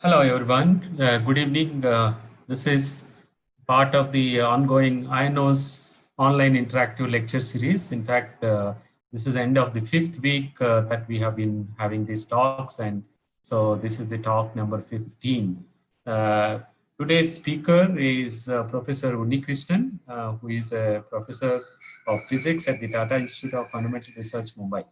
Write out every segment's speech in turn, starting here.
Hello, everyone. Good evening. This is part of the ongoing INOS online interactive lecture series. In fact, this is end of the fifth week that we have been having these talks, and so this is the talk number 15. Uh, Today's speaker is Professor Unnikrishnan, who is a professor of physics at the Tata Institute of Fundamental Research, Mumbai.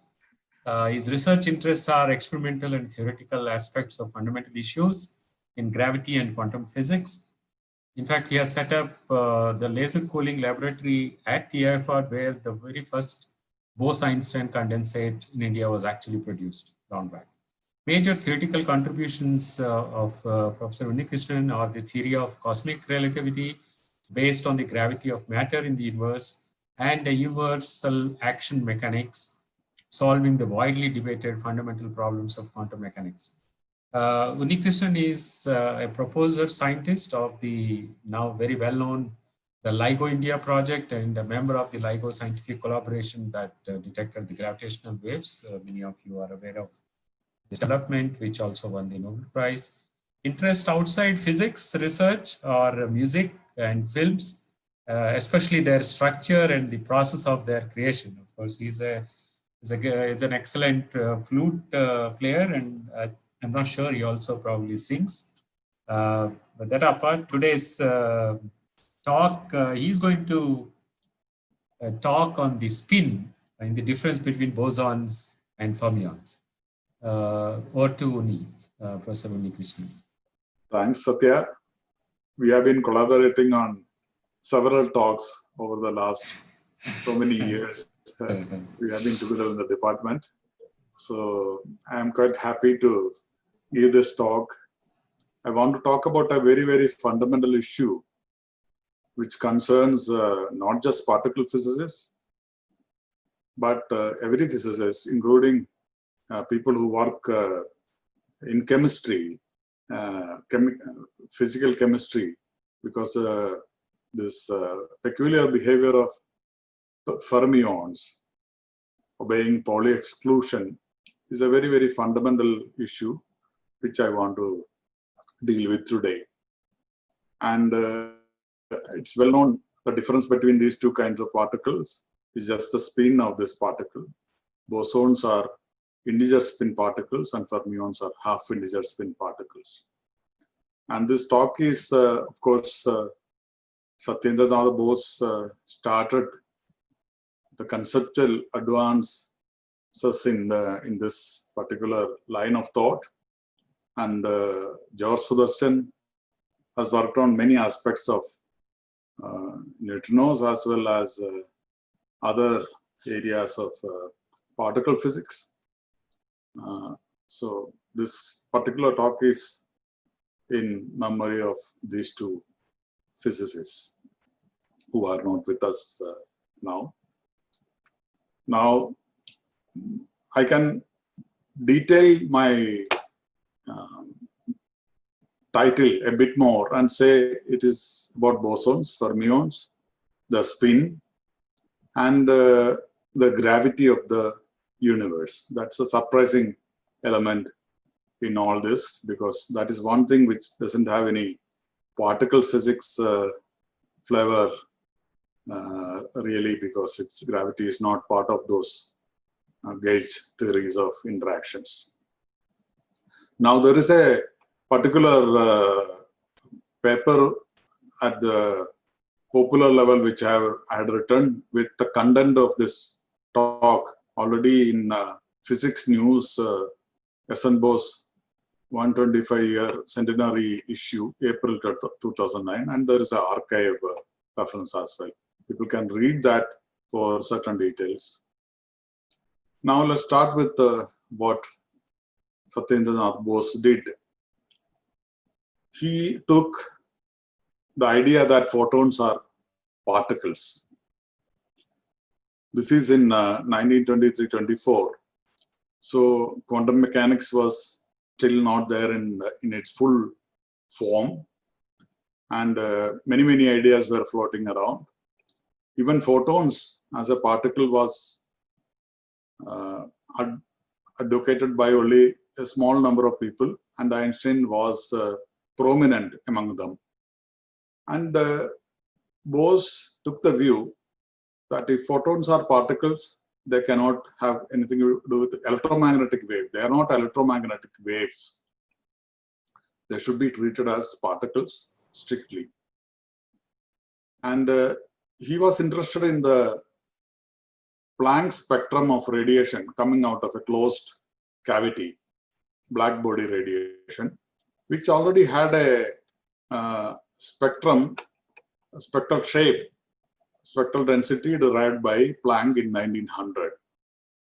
His research interests are experimental and theoretical aspects of fundamental issues in gravity and quantum physics. In fact, he has set up the laser cooling laboratory at TIFR, where the very first Bose-Einstein condensate in India was actually produced long back. Major theoretical contributions of Professor Unnikrishnan are the theory of cosmic relativity based on the gravity of matter in the universe and the universal action mechanics, solving the widely debated fundamental problems of quantum mechanics. Unnikrishnan is a proposer scientist of the now very well-known the LIGO India project and a member of the LIGO scientific collaboration that detected the gravitational waves. Many of you are aware of this development, which also won the Nobel Prize. Interest outside physics research or music and films, especially their structure and the process of their creation. Of course, he's an excellent flute player, and I'm not sure he also probably sings. But that apart, today's talk, he's going to talk on the spin and the difference between bosons and fermions. Over to Professor Unnikrishnan. Thanks, Satya. We have been collaborating on several talks over the last so many years. We have been together in the department. So I am quite happy to give this talk. I want to talk about a very, very fundamental issue which concerns not just particle physicists, but every physicist, including people who work in chemistry, physical chemistry, because this peculiar behavior of fermions obeying Pauli exclusion is a very, very fundamental issue which I want to deal with today. And it's well known the difference between these two kinds of particles is just the spin of this particle. Bosons are integer spin particles and fermions are half integer spin particles. And this talk is, of course, Satyendranath Bose started the conceptual advances in this particular line of thought. And George Sudarshan has worked on many aspects of neutrinos as well as other areas of particle physics. So this particular talk is in memory of these two physicists who are not with us now. Now, I can detail my title a bit more and say it is about bosons, fermions, the spin, and the gravity of the universe. That's a surprising element in all this, because that is one thing which doesn't have any particle physics flavor really, because its gravity is not part of those gauge theories of interactions. Now there is a particular paper at the popular level which I had written with the content of this talk already in Physics News, S.N. Bose 125-year centenary issue, April 2009, and there is an archive reference as well. People can read that for certain details. Now let's start with what Satyendranath Bose did. He took the idea that photons are particles. This is in 1923-24. So quantum mechanics was still not there in its full form. And many ideas were floating around. Even photons as a particle was advocated by only a small number of people, and Einstein was prominent among them. And Bose took the view that if photons are particles, they cannot have anything to do with electromagnetic wave. They are not electromagnetic waves. They should be treated as particles strictly. And he was interested in the Planck spectrum of radiation coming out of a closed cavity, black body radiation, which already had a spectral shape, spectral density derived by Planck in 1900.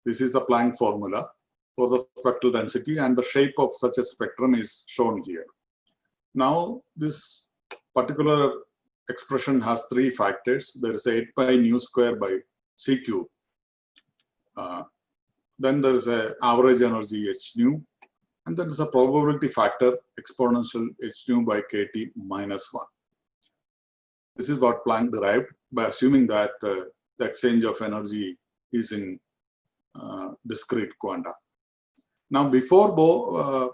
This is the Planck formula for the spectral density, and the shape of such a spectrum is shown here. Now, this particular expression has three factors. There is 8 pi nu square by c cube. Then there is an average energy h nu, and then there is a probability factor exponential h nu by kt minus 1. This is what Planck derived by assuming that the exchange of energy is in discrete quanta. Now, before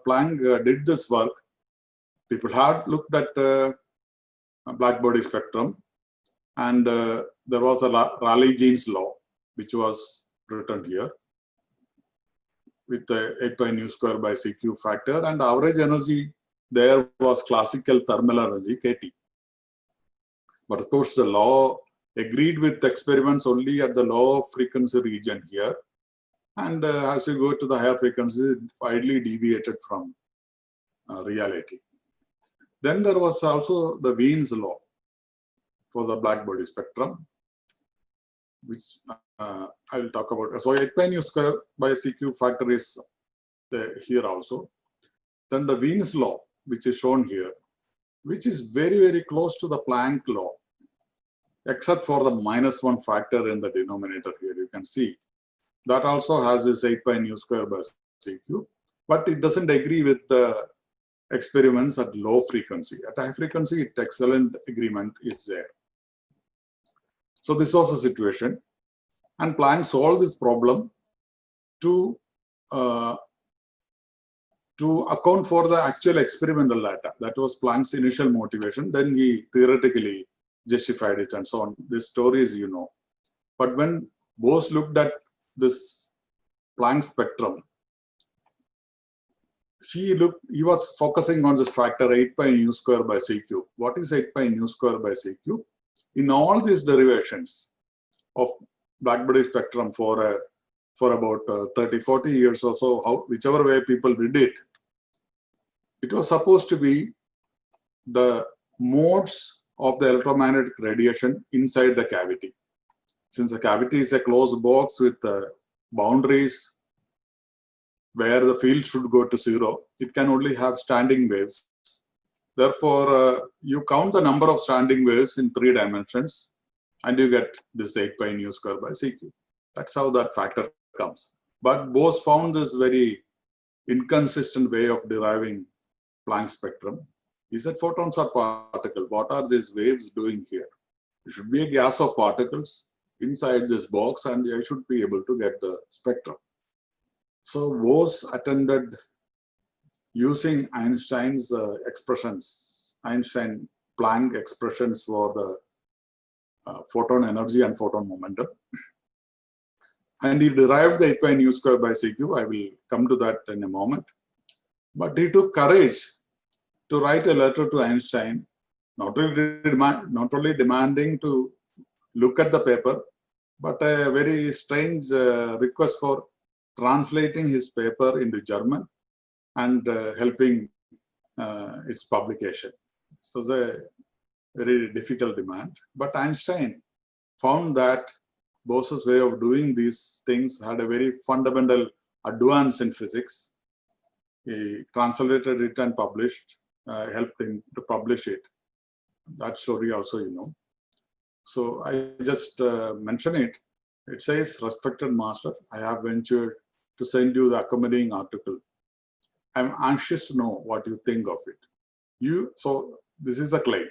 Planck did this work, people had looked at black body spectrum, and there was a Rayleigh-Jeans law, which was written here with the 8 pi nu square by c cube factor, and average energy there was classical thermal energy kT. But of course, the law agreed with experiments only at the low frequency region here, and as you go to the higher frequencies, it widely deviated from reality. Then there was also the Wien's law for the black body spectrum, which I will talk about. So 8 pi nu square by c cube factor is here also. Then the Wien's law, which is shown here, which is very, very close to the Planck law, except for the -1 factor in the denominator here. You can see that also has this 8 pi nu square by c cube, but it doesn't agree with the experiments at low frequency. At high frequency, excellent agreement is there. So this was the situation, and Planck solved this problem to account for the actual experimental data. That was Planck's initial motivation. Then he theoretically justified it and so on. This story is, you know. But when Bose looked at this Planck spectrum, he was focusing on this factor 8 pi nu square by c cube. What is 8 pi nu square by c cube? In all these derivations of black body spectrum for about 30-40 years or so, whichever way people did it, it was supposed to be the modes of the electromagnetic radiation inside the cavity. Since the cavity is a closed box with boundaries where the field should go to zero, it can only have standing waves. Therefore, you count the number of standing waves in 3 dimensions, and you get this 8 pi nu square by c cube. That's how that factor comes. But Bose found this very inconsistent way of deriving Planck spectrum. He said photons are particles. What are these waves doing here? It should be a gas of particles inside this box, and I should be able to get the spectrum. So Bose attended using Einstein's expressions, Einstein-Planck expressions for the photon energy and photon momentum. And he derived the 8 pi nu square by c cube. I will come to that in a moment. But he took courage to write a letter to Einstein, not only demanding to look at the paper, but a very strange request for translating his paper into German and helping its publication. It was a very difficult demand. But Einstein found that Bose's way of doing these things had a very fundamental advance in physics. He translated it and published, helped him to publish it. That story also, you know. So I just mention it. It says, "Respected master, I have ventured to send you the accompanying article. I'm anxious to know what you think of it." So this is a claim.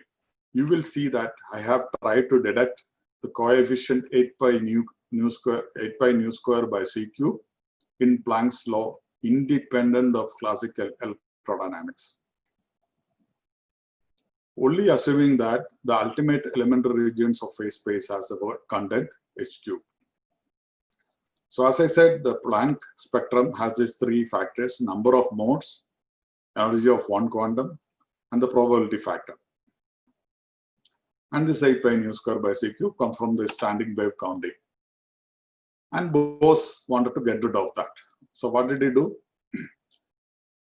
You will see that I have tried to deduct the coefficient 8 pi nu square by c cube in Planck's law independent of classical electrodynamics. Only assuming that the ultimate elementary regions of phase space has a content H cube. So as I said, the Planck spectrum has these three factors: number of modes, energy of one quantum, and the probability factor. And this 8 pi nu square by c cube comes from the standing wave counting. And Bose wanted to get rid of that. So what did he do?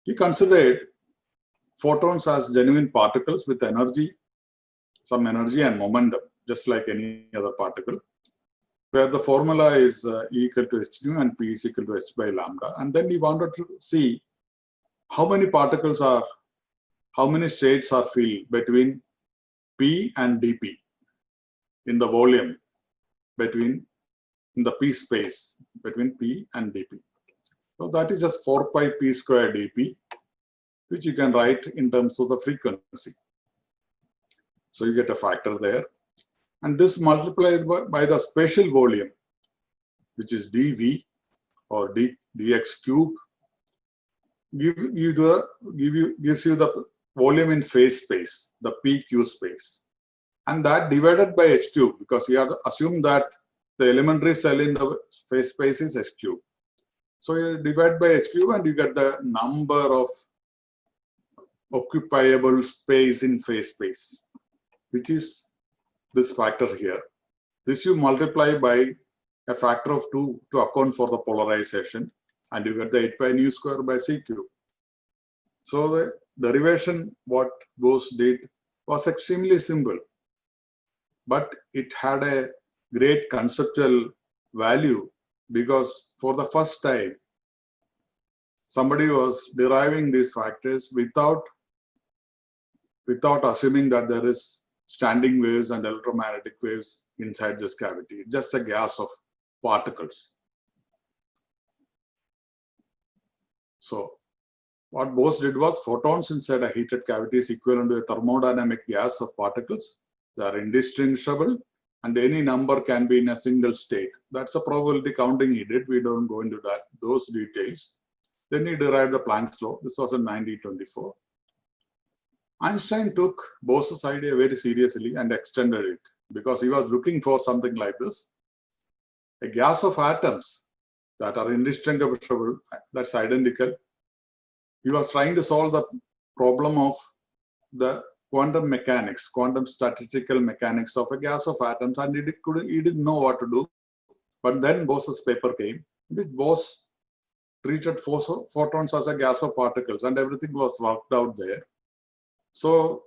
He considered photons as genuine particles with energy, some energy and momentum, just like any other particle, where the formula is E equal to h nu and P is equal to h by lambda. And then he wanted to see how many particles are, how many states are filled between P and dP in the volume between, in the P space between P and dP. So that is just 4 pi P square dP, which you can write in terms of the frequency. So you get a factor there. And this multiplied by the spatial volume, which is dV or dx cube, gives you the volume in phase space, the PQ space. And that divided by h cube, because you have to assume that the elementary cell in the phase space is h cube. So you divide by h cube and you get the number of occupiable space in phase space, which is this factor here. This you multiply by a factor of 2 to account for the polarization, and you get the 8 pi nu square by c cube. So the derivation, what Bose did, was extremely simple, but it had a great conceptual value because for the first time, somebody was deriving these factors without assuming that there is standing waves and electromagnetic waves inside this cavity, just a gas of particles. So what Bose did was, photons inside a heated cavity is equivalent to a thermodynamic gas of particles. They are indistinguishable, and any number can be in a single state. That's a probability counting he did. We don't go into those details. Then he derived the Planck's law. This was in 1924. Einstein took Bose's idea very seriously and extended it because he was looking for something like this: a gas of atoms that are indistinguishable, that's identical. He was trying to solve the problem of the quantum mechanics, quantum statistical mechanics of a gas of atoms, and he didn't know what to do. But then Bose's paper came, which Bose treated photons as a gas of particles, and everything was worked out there. So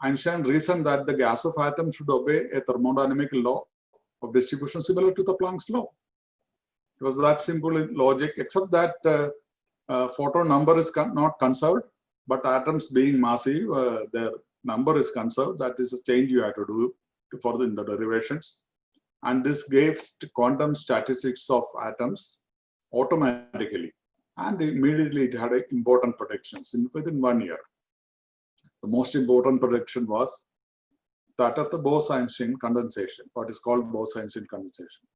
Einstein reasoned that the gas of atoms should obey a thermodynamic law of distribution similar to the Planck's law. It was that simple in logic, except that photon number is not conserved, but atoms being massive, their number is conserved. That is a change you have to do further in the derivations. And this gave quantum statistics of atoms automatically. And immediately it had important predictions within 1 year. The most important prediction was that of the Bose-Einstein condensation, what is called Bose-Einstein condensation.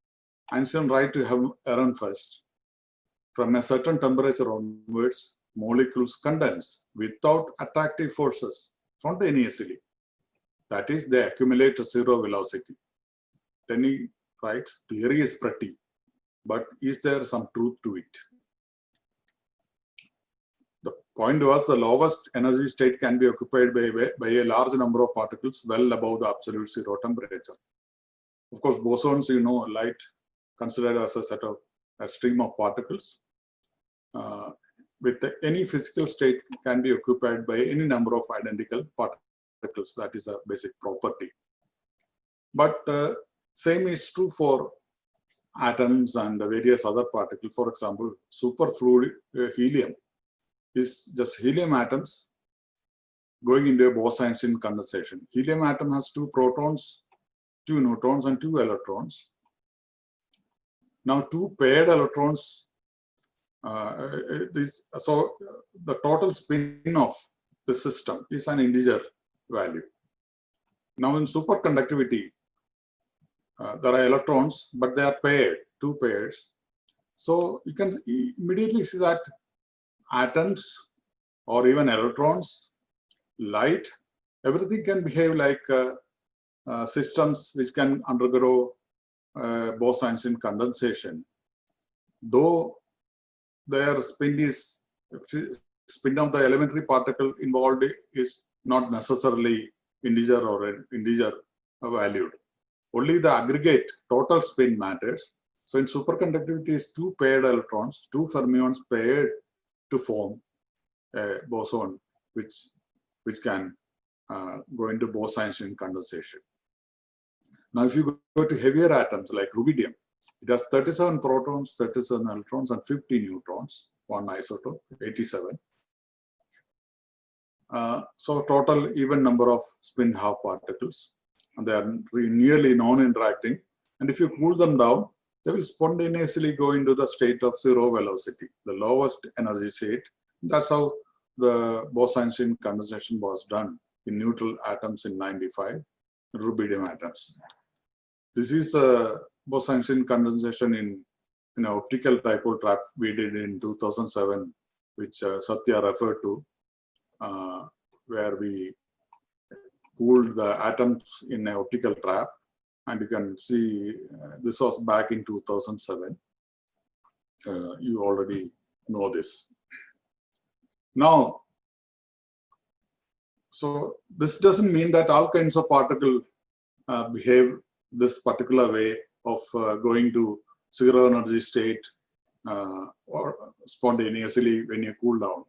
Einstein tried to have Ehrenfest. From a certain temperature onwards, molecules condense without attractive forces spontaneously. That is, they accumulate to zero velocity. Then he writes, theory is pretty, but is there some truth to it? The point was, the lowest energy state can be occupied by a large number of particles well above the absolute zero temperature. Of course, bosons, you know, light considered as a stream of particles. With any physical state can be occupied by any number of identical particles. That is a basic property. But same is true for atoms and various other particles. For example, superfluid helium is just helium atoms going into a Bose-Einstein condensation. Helium atom has 2 protons, 2 neutrons, and 2 electrons. Now, 2 paired electrons. So the total spin of the system is an integer value. Now in superconductivity, there are electrons, but they are paired, 2 pairs. So you can immediately see that atoms or even electrons, light, everything can behave like systems which can undergo Bose-Einstein condensation, though their spin of the elementary particle involved is not necessarily integer or integer valued. Only the aggregate total spin matters. So in superconductivity is two paired electrons, two fermions paired to form a boson, which can go into Bose-Einstein condensation. Now, if you go to heavier atoms like rubidium, it has 37 protons, 37 electrons, and 50 neutrons, one isotope, 87. So total even number of spin half particles, and they are nearly non-interacting. And if you cool them down, they will spontaneously go into the state of zero velocity, the lowest energy state. That's how the Bose-Einstein condensation was done in neutral atoms in 95, rubidium atoms. This is Bose-Einstein condensation in an optical dipole trap we did in 2007, which Satya referred to, where we cooled the atoms in an optical trap. And you can see this was back in 2007. You already know this. Now, so this doesn't mean that all kinds of particles behave this particular way of going to zero energy state or spontaneously when you cool down.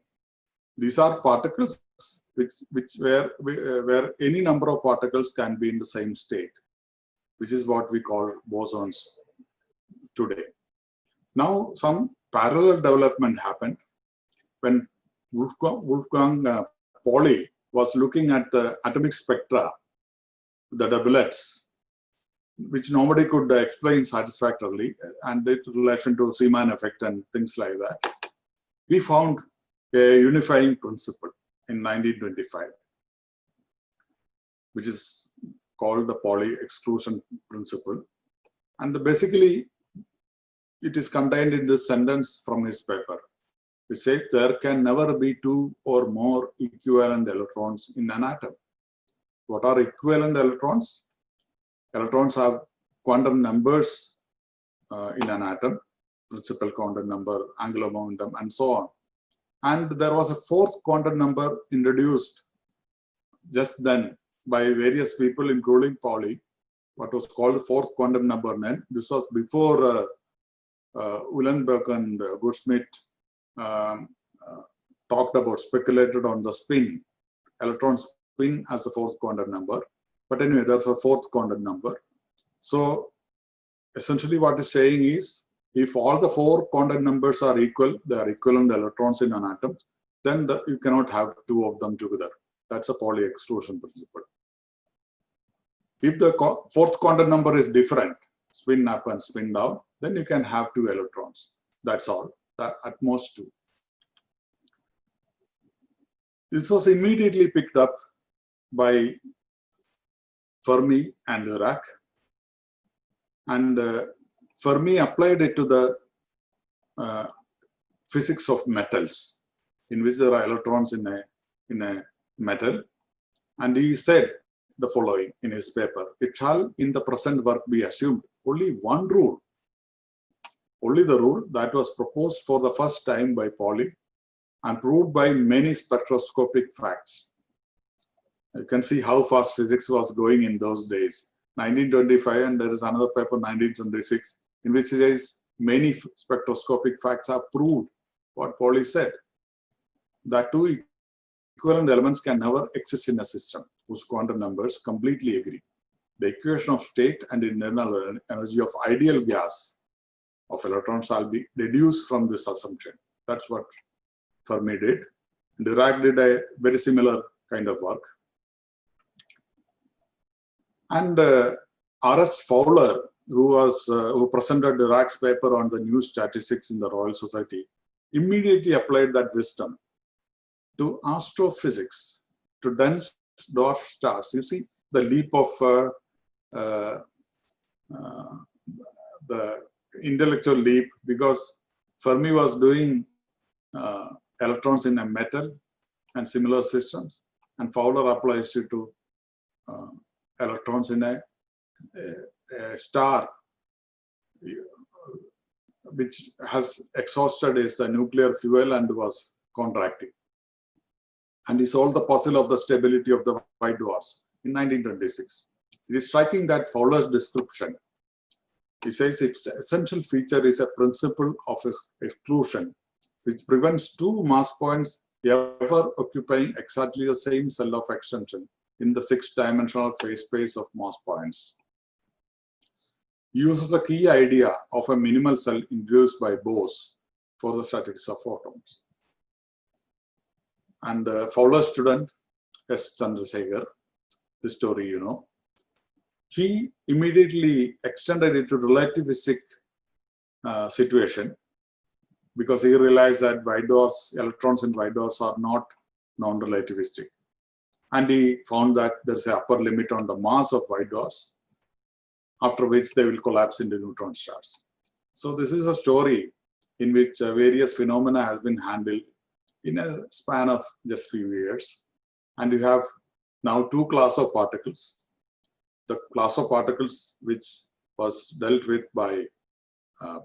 These are particles where any number of particles can be in the same state, which is what we call bosons today. Now, some parallel development happened when Wolfgang Pauli was looking at the atomic spectra, the doublets, which nobody could explain satisfactorily, and in relation to Zeeman effect and things like that. We found a unifying principle in 1925, which is called the Pauli exclusion principle. And basically, it is contained in this sentence from his paper. It says there can never be two or more equivalent electrons in an atom. What are equivalent electrons? Electrons have quantum numbers in an atom, principal quantum number, angular momentum, and so on. And there was a fourth quantum number introduced just then by various people, including Pauli, what was called the fourth quantum number. This was before Uhlenbeck and Goodschmidt talked about, speculated on the spin, electron spin as the fourth quantum number. But anyway, there's a fourth quantum number. So essentially what it's saying is, if all the four quantum numbers are equal, they are equivalent electrons in an atom, then you cannot have two of them together. That's a Pauli exclusion principle. If the fourth quantum number is different, spin up and spin down, then you can have two electrons. That's all, at most two. This was immediately picked up by Fermi and Dirac, and Fermi applied it to the physics of metals, in which there are electrons in a metal, and he said the following in his paper: it shall in the present work be assumed only one rule, only the rule that was proposed for the first time by Pauli and proved by many spectroscopic facts. You can see how fast physics was going in those days. 1925, and there is another paper, 1926, in which it says many spectroscopic facts have proved what Pauli said, that two equivalent elements can never exist in a system whose quantum numbers completely agree. The equation of state and internal energy of ideal gas of electrons shall be deduced from this assumption. That's what Fermi did. Dirac did a very similar kind of work. And R.S. Fowler, who presented Dirac's paper on the new statistics in the Royal Society, immediately applied that wisdom to astrophysics, to dense dwarf stars. You see the leap of the intellectual leap, because Fermi was doing electrons in a metal and similar systems, and Fowler applies it to electrons in a star which has exhausted its nuclear fuel and was contracting. And he solved the puzzle of the stability of the white dwarfs in 1926. It is striking that Fowler's description, he says its essential feature is a principle of exclusion, which prevents two mass points ever occupying exactly the same cell of extension in the six-dimensional phase space of mass points. He uses a key idea of a minimal cell introduced by Bose for the statistics of photons. And the Fowler student, S. Chandrasekhar, the story you know, he immediately extended it to relativistic situation, because he realized that white dwarfs, electrons in white dwarfs are not non-relativistic. And he found that there's an upper limit on the mass of white dwarfs, after which they will collapse into neutron stars. So this is a story in which various phenomena has been handled in a span of just few years. And you have now two classes of particles. The class of particles which was dealt with by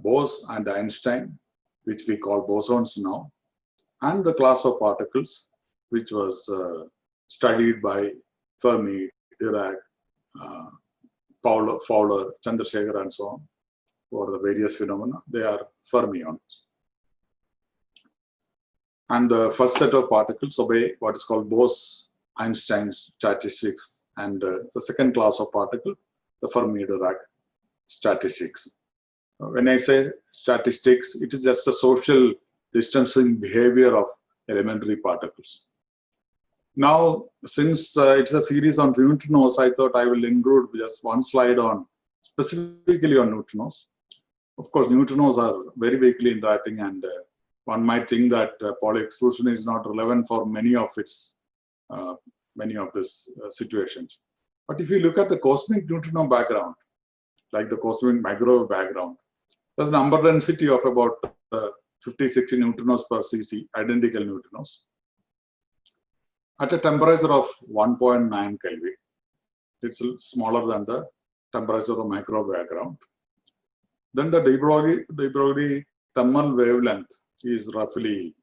Bose and Einstein, which we call bosons now, and the class of particles which was studied by Fermi, Dirac, Fowler, Chandrasekhar, and so on, for the various phenomena. They are fermions. And the first set of particles obey what is called Bose-Einstein's statistics, and the second class of particle, the Fermi-Dirac statistics. When I say statistics, it is just a social distancing behavior of elementary particles. Now, since it's a series on neutrinos, I thought I will include just one slide on specifically on neutrinos. Of course, neutrinos are very weakly interacting, and one might think that Pauli exclusion is not relevant for many of these situations. But if you look at the cosmic neutrino background, like the cosmic microwave background, there's a number density of about 50-60 neutrinos per cc, identical neutrinos, at a temperature of 1.9 Kelvin. It's smaller than the temperature of the microwave background. Then the de Broglie thermal wavelength is roughly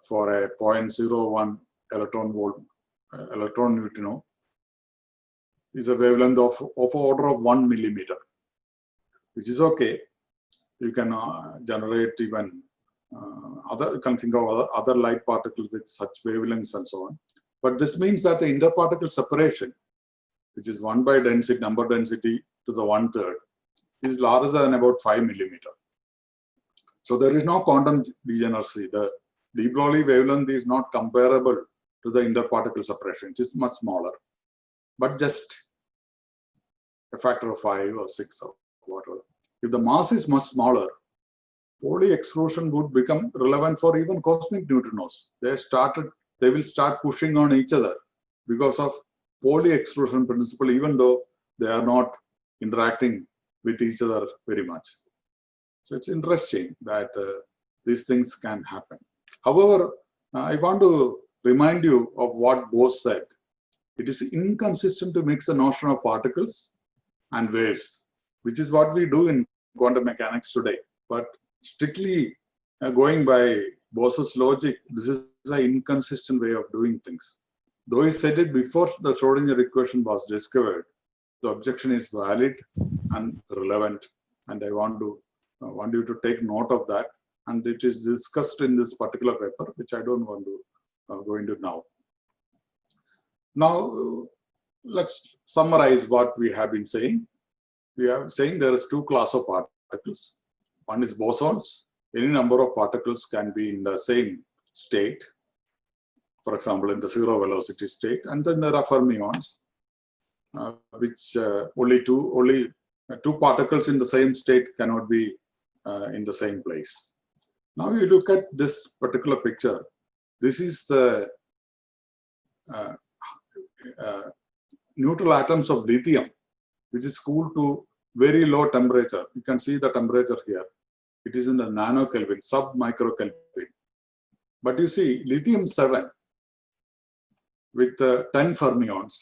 for a 0.01 electron neutrino is a wavelength of order of 1 millimeter, which is okay. You can generate even you can think of other light particles with such wavelengths and so on. But this means that the interparticle separation, which is 1 by density, number density to the 1/3, is larger than about 5 millimeter. So there is no quantum degeneracy. The de Broglie wavelength is not comparable to the interparticle separation, which is much smaller, but just a factor of 5 or 6 or whatever. If the mass is much smaller, Pauli exclusion would become relevant for even cosmic neutrinos. They will start pushing on each other because of Pauli exclusion principle, even though they are not interacting with each other very much. So it's interesting that these things can happen. However, I want to remind you of what Bose said. It is inconsistent to mix the notion of particles and waves, which is what we do in quantum mechanics today. But strictly going by Bose's logic, this is an inconsistent way of doing things. Though he said it before the Schrodinger equation was discovered, the objection is valid and relevant, and I want you to take note of that. And it is discussed in this particular paper, which I don't want to go into now. Now, let's summarize what we have been saying. We are saying there is two classes of particles. One is bosons. Any number of particles can be in the same state, for example, in the zero velocity state. And then there are fermions, which only two particles in the same state cannot be in the same place. Now you look at this particular picture. This is the neutral atoms of lithium, which is cooled to very low temperature. You can see the temperature here. It is in the nano-Kelvin, sub-micro-Kelvin. But you see, lithium-7 with 10 fermions,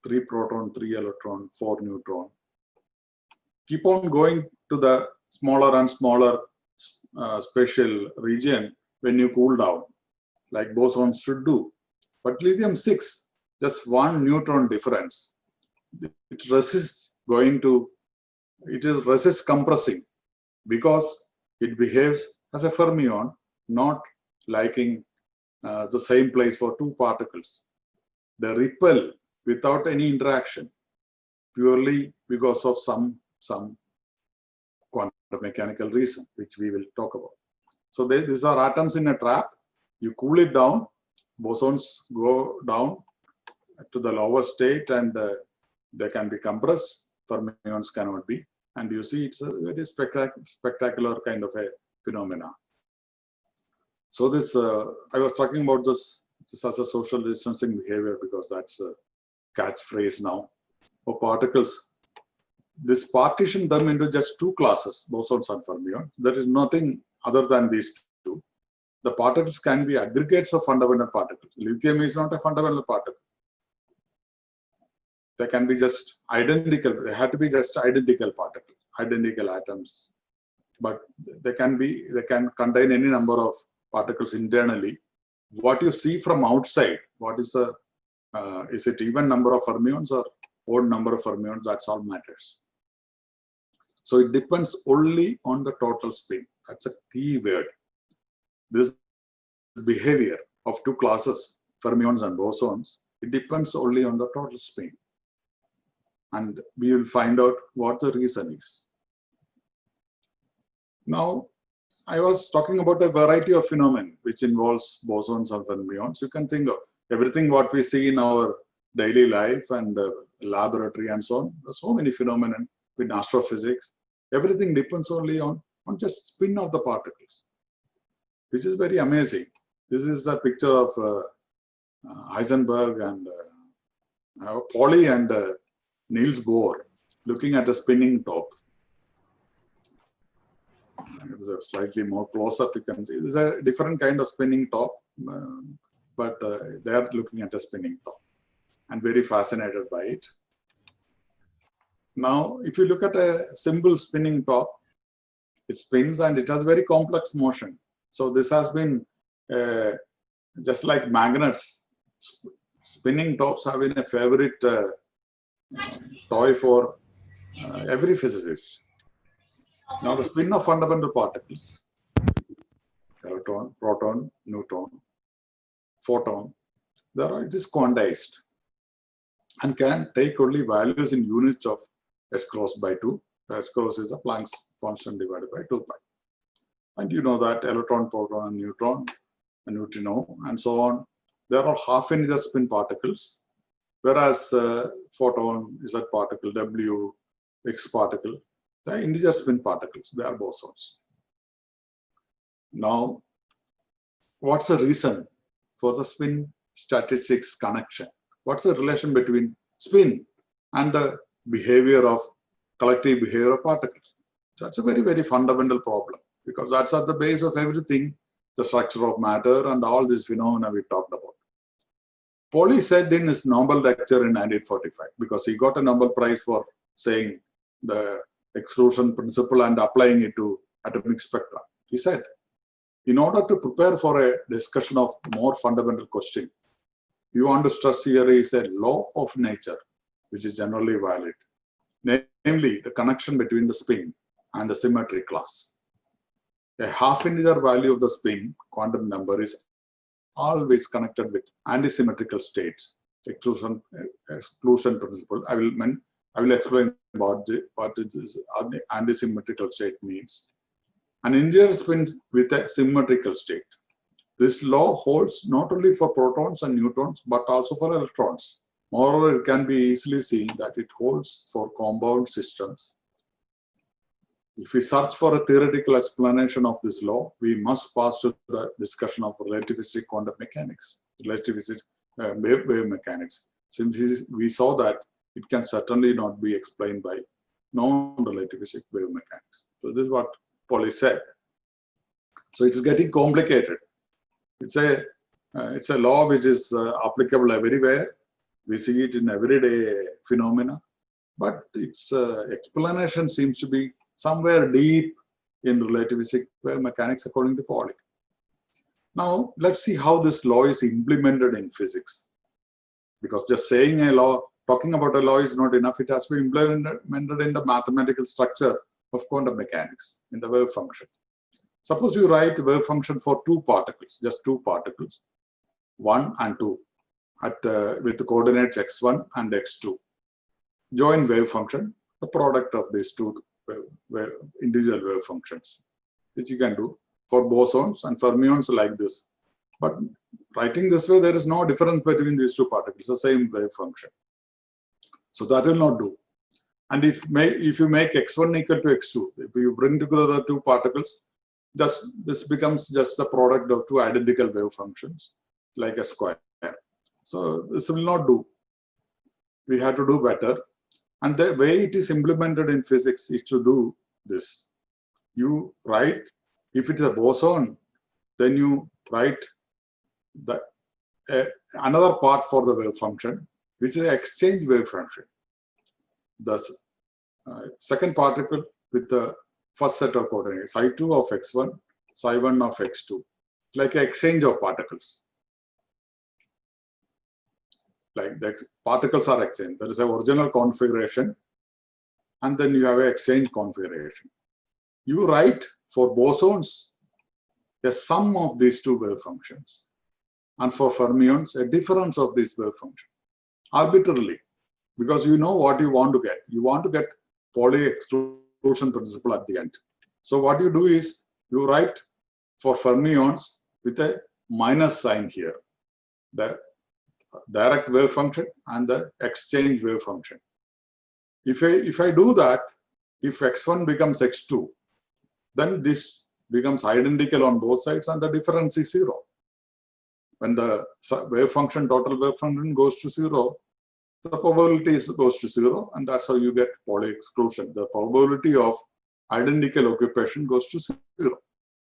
3 proton, 3 electron, 4 neutron, keep on going to the smaller and smaller spatial region when you cool down, like bosons should do. But lithium-6, just 1 neutron difference, it resists resists compressing because it behaves as a fermion, not liking the same place for 2 particles. They repel without any interaction, purely because of some quantum mechanical reason, which we will talk about. So these are atoms in a trap. You cool it down, bosons go down to the lower state and they can be compressed, fermions cannot be. And you see it's a very spectacular kind of a phenomena. So this, I was talking about this as a social distancing behavior because that's a catchphrase now for particles. This partition them into just 2 classes, bosons and fermions. There is nothing other than these 2. The particles can be aggregates of fundamental particles. Lithium is not a fundamental particle. They can be just identical. They have to be just identical particles, identical atoms. But they can contain any number of particles internally. What you see from outside, what is the is it even number of fermions or odd number of fermions? That's all matters. So it depends only on the total spin. That's a key word. This behavior of 2 classes, fermions and bosons, it depends only on the total spin. And we will find out what the reason is. Now, I was talking about a variety of phenomena which involves bosons and fermions. You can think of everything what we see in our daily life and laboratory and so on. There's so many phenomena in astrophysics. Everything depends only on just spin of the particles, which is very amazing. This is a picture of Heisenberg and Pauli and Niels Bohr looking at a spinning top. It's a slightly more close-up, you can see. It's a different kind of spinning top, but they are looking at a spinning top and very fascinated by it. Now, if you look at a simple spinning top, it spins and it has very complex motion. So this has been just like magnets. Spinning tops have been a favorite toy for every physicist. Now, the spin of fundamental particles, electron, proton, neutron, photon, it is quantized and can take only values in units of s cross by 2. S cross is a Planck's constant divided by 2 pi. And you know that electron, proton, and neutron, a neutrino, and so on, there are half-integer spin particles, whereas photon is a particle, W, X particle, the integer spin particles, they are bosons. Now, what's the reason for the spin statistics connection? What's the relation between spin and the behavior of collective behavior of particles? That's a very, very fundamental problem because that's at the base of everything, the structure of matter and all these phenomena we talked about. Pauli said in his Nobel lecture in 1945, because he got a Nobel Prize for saying the exclusion principle and applying it to atomic spectra. He said, in order to prepare for a discussion of more fundamental question, you want to stress here is a law of nature, which is generally valid, namely the connection between the spin and the symmetry class. A half-integer value of the spin quantum number is always connected with antisymmetrical states, exclusion principle. I will explain what this antisymmetrical state means. An integer spin with a symmetrical state. This law holds not only for protons and neutrons, but also for electrons. Moreover, it can be easily seen that it holds for compound systems. If we search for a theoretical explanation of this law, we must pass to the discussion of relativistic quantum mechanics, relativistic wave mechanics. Since we saw that it can certainly not be explained by non-relativistic wave mechanics. So this is what Pauli said. So it's getting complicated. It's a law which is applicable everywhere. We see it in everyday phenomena, but its explanation seems to be somewhere deep in relativistic mechanics according to Pauli. Now, let's see how this law is implemented in physics. Because just saying a law, talking about a law is not enough. It has to be implemented in the mathematical structure of quantum mechanics, in the wave function. Suppose you write wave function for two particles, just two particles, 1 and 2, with the coordinates x1 and x2. Join wave function, the product of these two individual wave functions, which you can do for bosons and fermions like this. But writing this way, there is no difference between these two particles, the same wave function. So that will not do. And if you make x1 equal to x2, if you bring together the two particles, this becomes just the product of two identical wave functions, like a square. So this will not do. We have to do better. And the way it is implemented in physics is to do this. You write, if it is a boson, then you write another part for the wave function, which is an exchange wave function. The second particle with the first set of coordinates, psi2 of x1, psi1 of x2, like an exchange of particles. Like the particles are exchanged. There is an original configuration, and then you have an exchange configuration. You write for bosons a sum of these two wave functions, and for fermions a difference of these wave functions, arbitrarily, because you know what you want to get. You want to get Pauli exclusion principle at the end. So what you do is you write for fermions with a minus sign here, the direct wave function and the exchange wave function. If I do that, if x1 becomes x2, then this becomes identical on both sides and the difference is 0. When the wave function, total wave function goes to 0, the probability goes to 0, and that's how you get Pauli exclusion. The probability of identical occupation goes to 0.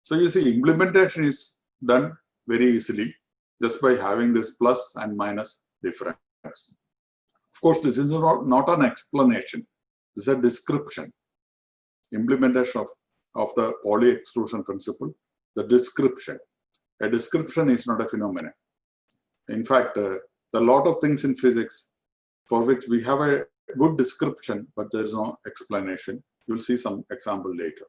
So you see, implementation is done very easily just by having this plus and minus difference. Of course, this is not an explanation. This is a description. Implementation of the Pauli exclusion principle, the description. A description is not a phenomenon. In fact, there are a lot of things in physics for which we have a good description, but there is no explanation. You'll see some example later.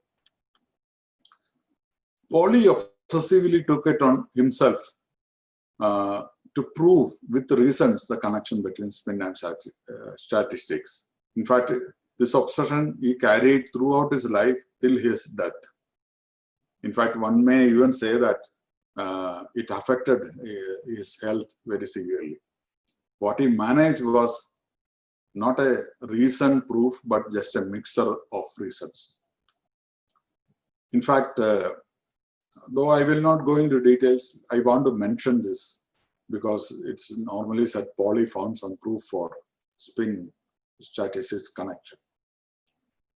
Pauli obsessively took it on himself to prove with reasons the connection between spin and statistics. In fact, this obsession he carried throughout his life till his death. In fact, one may even say that it affected his health very severely. What he managed was not a reason proof, but just a mixture of reasons. In fact, though I will not go into details, I want to mention this because it's normally said Pauli found some proof for spin statistics connection.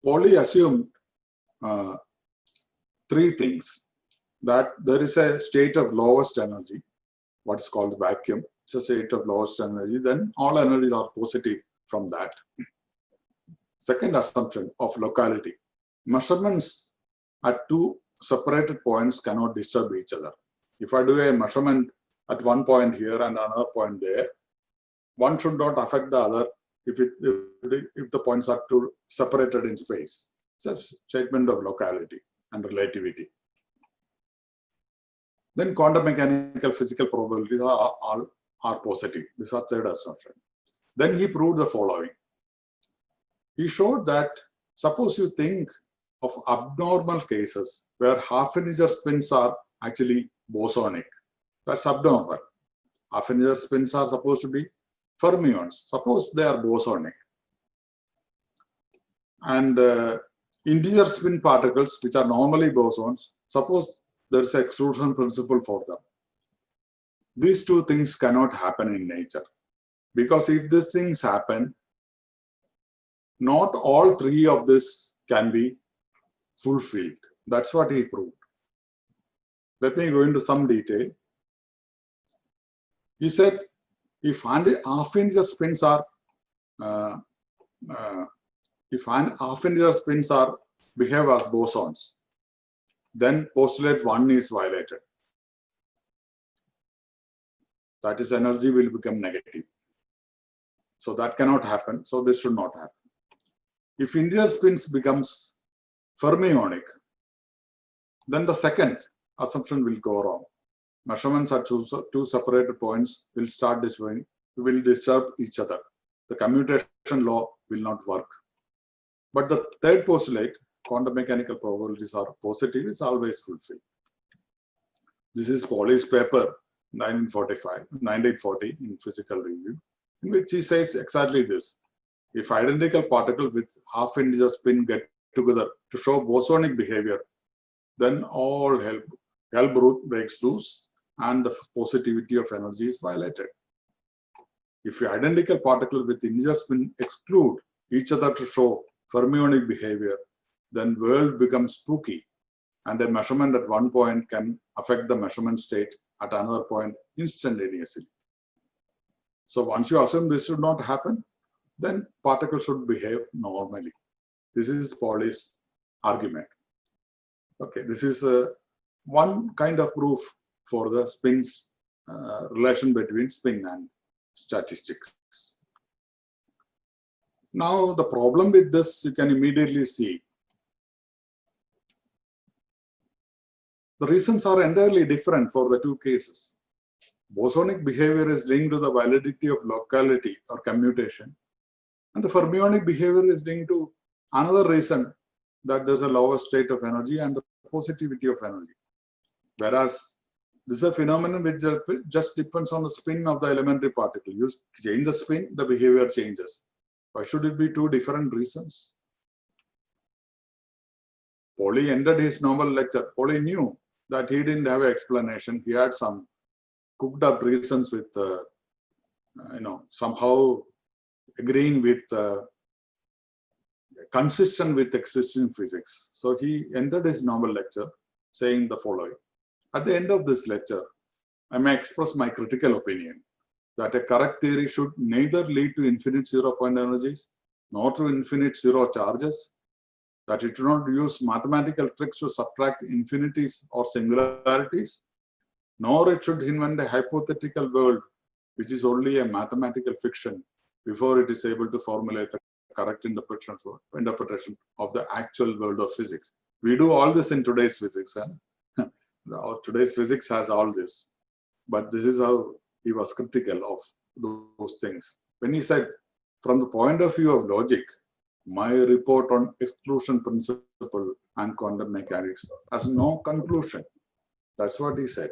Pauli assumed three things: that there is a state of lowest energy, what is called vacuum. It's a state of lowest energy, then all energies are positive from that. Second assumption of locality. Measurements at two separated points cannot disturb each other. If I do a measurement at one point here and another point there, one should not affect the other if the points are too separated in space. It's a statement of locality and relativity. Then quantum mechanical physical probabilities are positive. This is our third assumption. Then he proved the following. He showed that suppose you think of abnormal cases where half-integer spins are actually bosonic. That's abnormal. Half-integer spins are supposed to be fermions. Suppose they are bosonic. And integer spin particles, which are normally bosons, suppose there is an exclusion principle for them. These two things cannot happen in nature. Because if these things happen, not all three of this can be fulfilled. That's what he proved. Let me go into some detail. He said if half-integer spins are behave as bosons, then postulate 1 is violated. That is, energy will become negative. So that cannot happen. So this should not happen. If integer spins becomes fermionic, then the second assumption will go wrong. Measurements at two separated points will start will disturb each other. The commutation law will not work. But the third postulate, quantum mechanical probabilities are positive, is always fulfilled. This is Pauli's paper, 1940 in Physical Review, in which he says exactly this. If identical particles with half-integer spin get together to show bosonic behavior, then all hell breaks loose and the positivity of energy is violated. If identical particles with integer spin exclude each other to show fermionic behavior, then world becomes spooky, and a measurement at one point can affect the measurement state at another point instantaneously. So once you assume this should not happen, then particles should behave normally. This is Pauli's argument. Okay, this is one kind of proof for the spins relation between spin and statistics. Now the problem with this, you can immediately see. The reasons are entirely different for the two cases. Bosonic behavior is linked to the validity of locality or commutation, and the fermionic behavior is linked to another reason, that there's a lower state of energy and the positivity of energy. Whereas this is a phenomenon which just depends on the spin of the elementary particle. You change the spin, the behavior changes. Why should it be two different reasons? Pauli ended his normal lecture. Pauli knew that he didn't have an explanation. He had some cooked up reasons with, somehow agreeing with, consistent with existing physics. So he ended his normal lecture saying the following. At the end of this lecture, I may express my critical opinion that a correct theory should neither lead to infinite zero-point energies nor to infinite zero charges, that it should not use mathematical tricks to subtract infinities or singularities, nor it should invent a hypothetical world which is only a mathematical fiction before it is able to formulate the correct interpretation of the actual world of physics. We do all this in today's physics. Today's physics has all this. But this is how he was critical of those things. When he said, from the point of view of logic, my report on exclusion principle and quantum mechanics has no conclusion. That's what he said.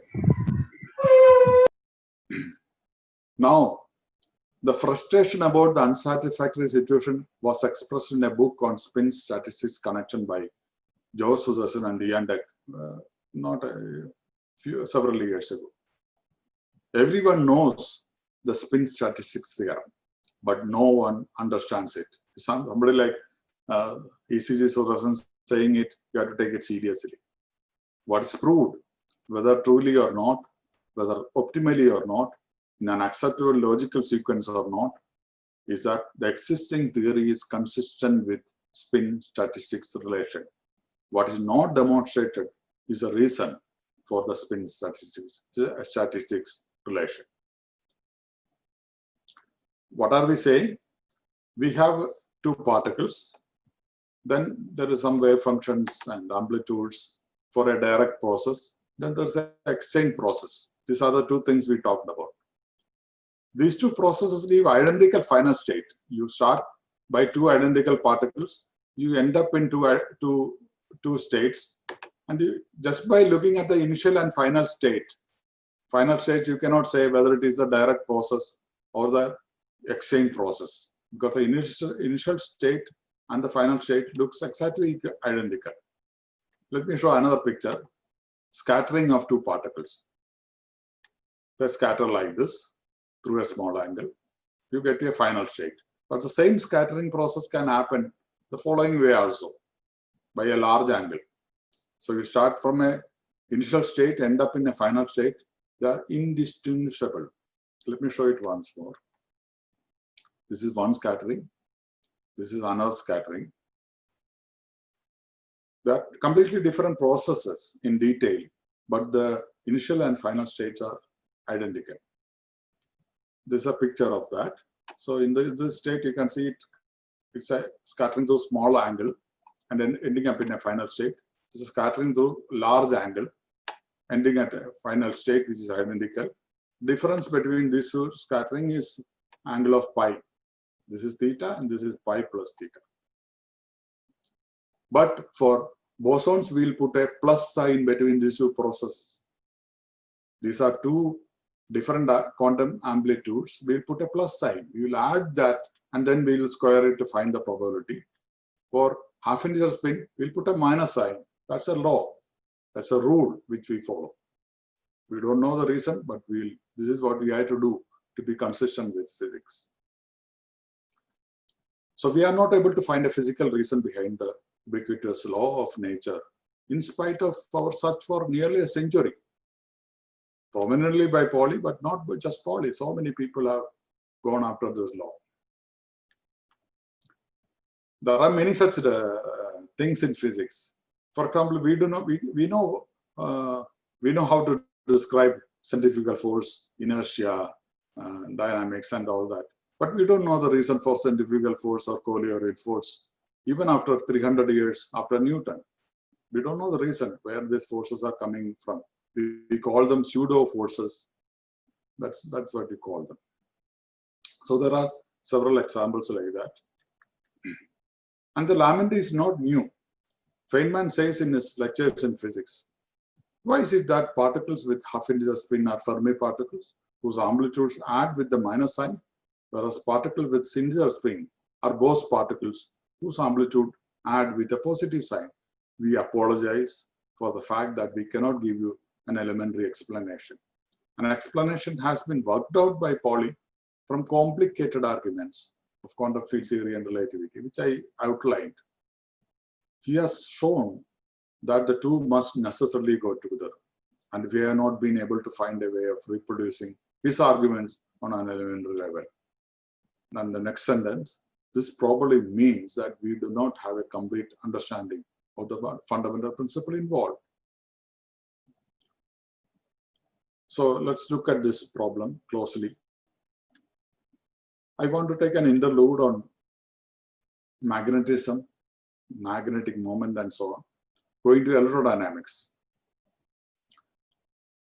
Now, the frustration about the unsatisfactory situation was expressed in a book on spin statistics connection by Joe Suderson and Ian Deck, several years ago. Everyone knows the spin statistics theorem, but no one understands it. Somebody like E.C.G. Suderson saying it, you have to take it seriously. What is proved, whether truly or not, whether optimally or not, in an acceptable logical sequence or not, is that the existing theory is consistent with spin statistics relation. What is not demonstrated is a reason for the spin statistics relation. What are we saying? We have two particles, then there is some wave functions and amplitudes for a direct process, then there's an exchange process. These are the two things we talked about. These two processes give identical final state. You start by two identical particles, you end up in two states, and just by looking at the initial and final state, you cannot say whether it is a direct process or the exchange process, because the initial state and the final state looks exactly identical. Let me show another picture. Scattering of two particles. They scatter like this through a small angle. You get a final state. But the same scattering process can happen the following way also, by a large angle. So you start from a initial state, end up in a final state. They are indistinguishable. Let me show it once more. This is one scattering. This is another scattering. They are completely different processes in detail, but the initial and final states are identical. This is a picture of that. So in this state, you can see it's a scattering through small angle and then ending up in a final state. This is scattering through large angle, ending at a final state, which is identical. Difference between these two scattering is angle of pi. This is theta and this is pi plus theta. But for bosons, we'll put a plus sign between these two processes. These are two different quantum amplitudes. We'll put a plus sign. We will add that and then we'll square it to find the probability. For half-integer spin, we'll put a minus sign. That's a law. That's a rule which we follow. We don't know the reason, but this is what we have to do to be consistent with physics. So we are not able to find a physical reason behind the ubiquitous law of nature, in spite of our search for nearly a century. Prominently by Pauli, but not by just Pauli. So many people have gone after this law. There are many such things in physics. For example, we know how to describe centrifugal force, inertia, dynamics, and all that. But we don't know the reason for centrifugal force or Collier force, even after 300 years after Newton. We don't know the reason where these forces are coming from. We call them pseudo forces. That's what we call them. So there are several examples like that. And the lament is not new. Feynman says in his lectures in physics, why is it that particles with half-integer spin are Fermi particles whose amplitudes add with the minus sign, whereas particles with integer spin are Bose particles whose amplitude add with a positive sign? We apologize for the fact that we cannot give you an elementary explanation. An explanation has been worked out by Pauli from complicated arguments of quantum field theory and relativity, which I outlined. He has shown that the two must necessarily go together, and we have not been able to find a way of reproducing his arguments on an elementary level. And the next sentence, this probably means that we do not have a complete understanding of the fundamental principle involved. So let's look at this problem closely. I want to take an interlude on magnetism, magnetic moment, and so on, going to electrodynamics.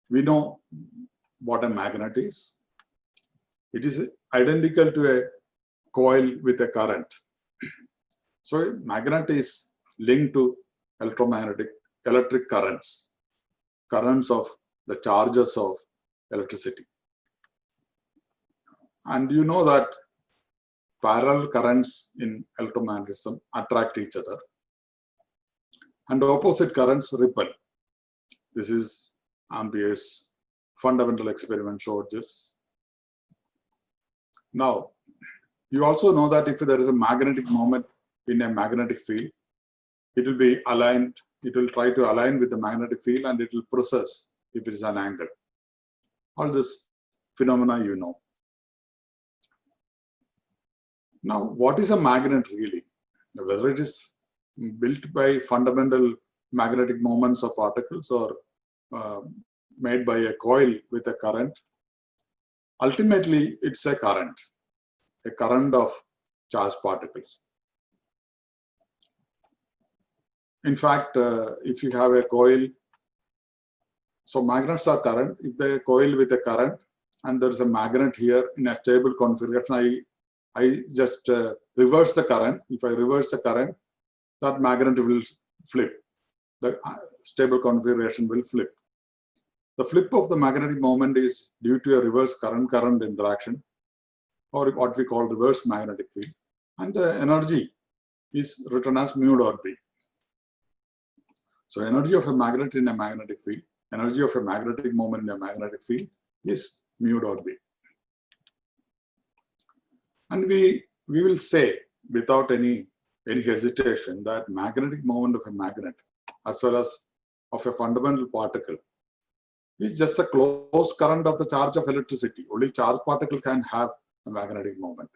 We know what a magnet is. It is identical to a coil with a current. So a magnet is linked to electric currents of the charges of electricity. And you know that parallel currents in electromagnetism attract each other, and opposite currents repel. This is Ampere's fundamental experiment showed this. Now, you also know that if there is a magnetic moment in a magnetic field, it will be aligned, it will try to align with the magnetic field, and it will precess if it is an angle. All this phenomena you know. Now, what is a magnet really? Whether it is built by fundamental magnetic moments of particles or made by a coil with a current, ultimately it's a current of charged particles. In fact, if you have a coil, so magnets are current. If they coil with a current and there is a magnet here in a stable configuration, I just reverse the current. If I reverse the current, that magnet will flip. The stable configuration will flip. The flip of the magnetic moment is due to a reverse current interaction, or what we call reverse magnetic field. And the energy is written as mu dot B. So energy of a magnet in a magnetic field, energy of a magnetic moment in a magnetic field is mu dot B. And we will say without any hesitation that magnetic moment of a magnet as well as of a fundamental particle is just a closed current of the charge of electricity. Only charged particle can have a magnetic moment.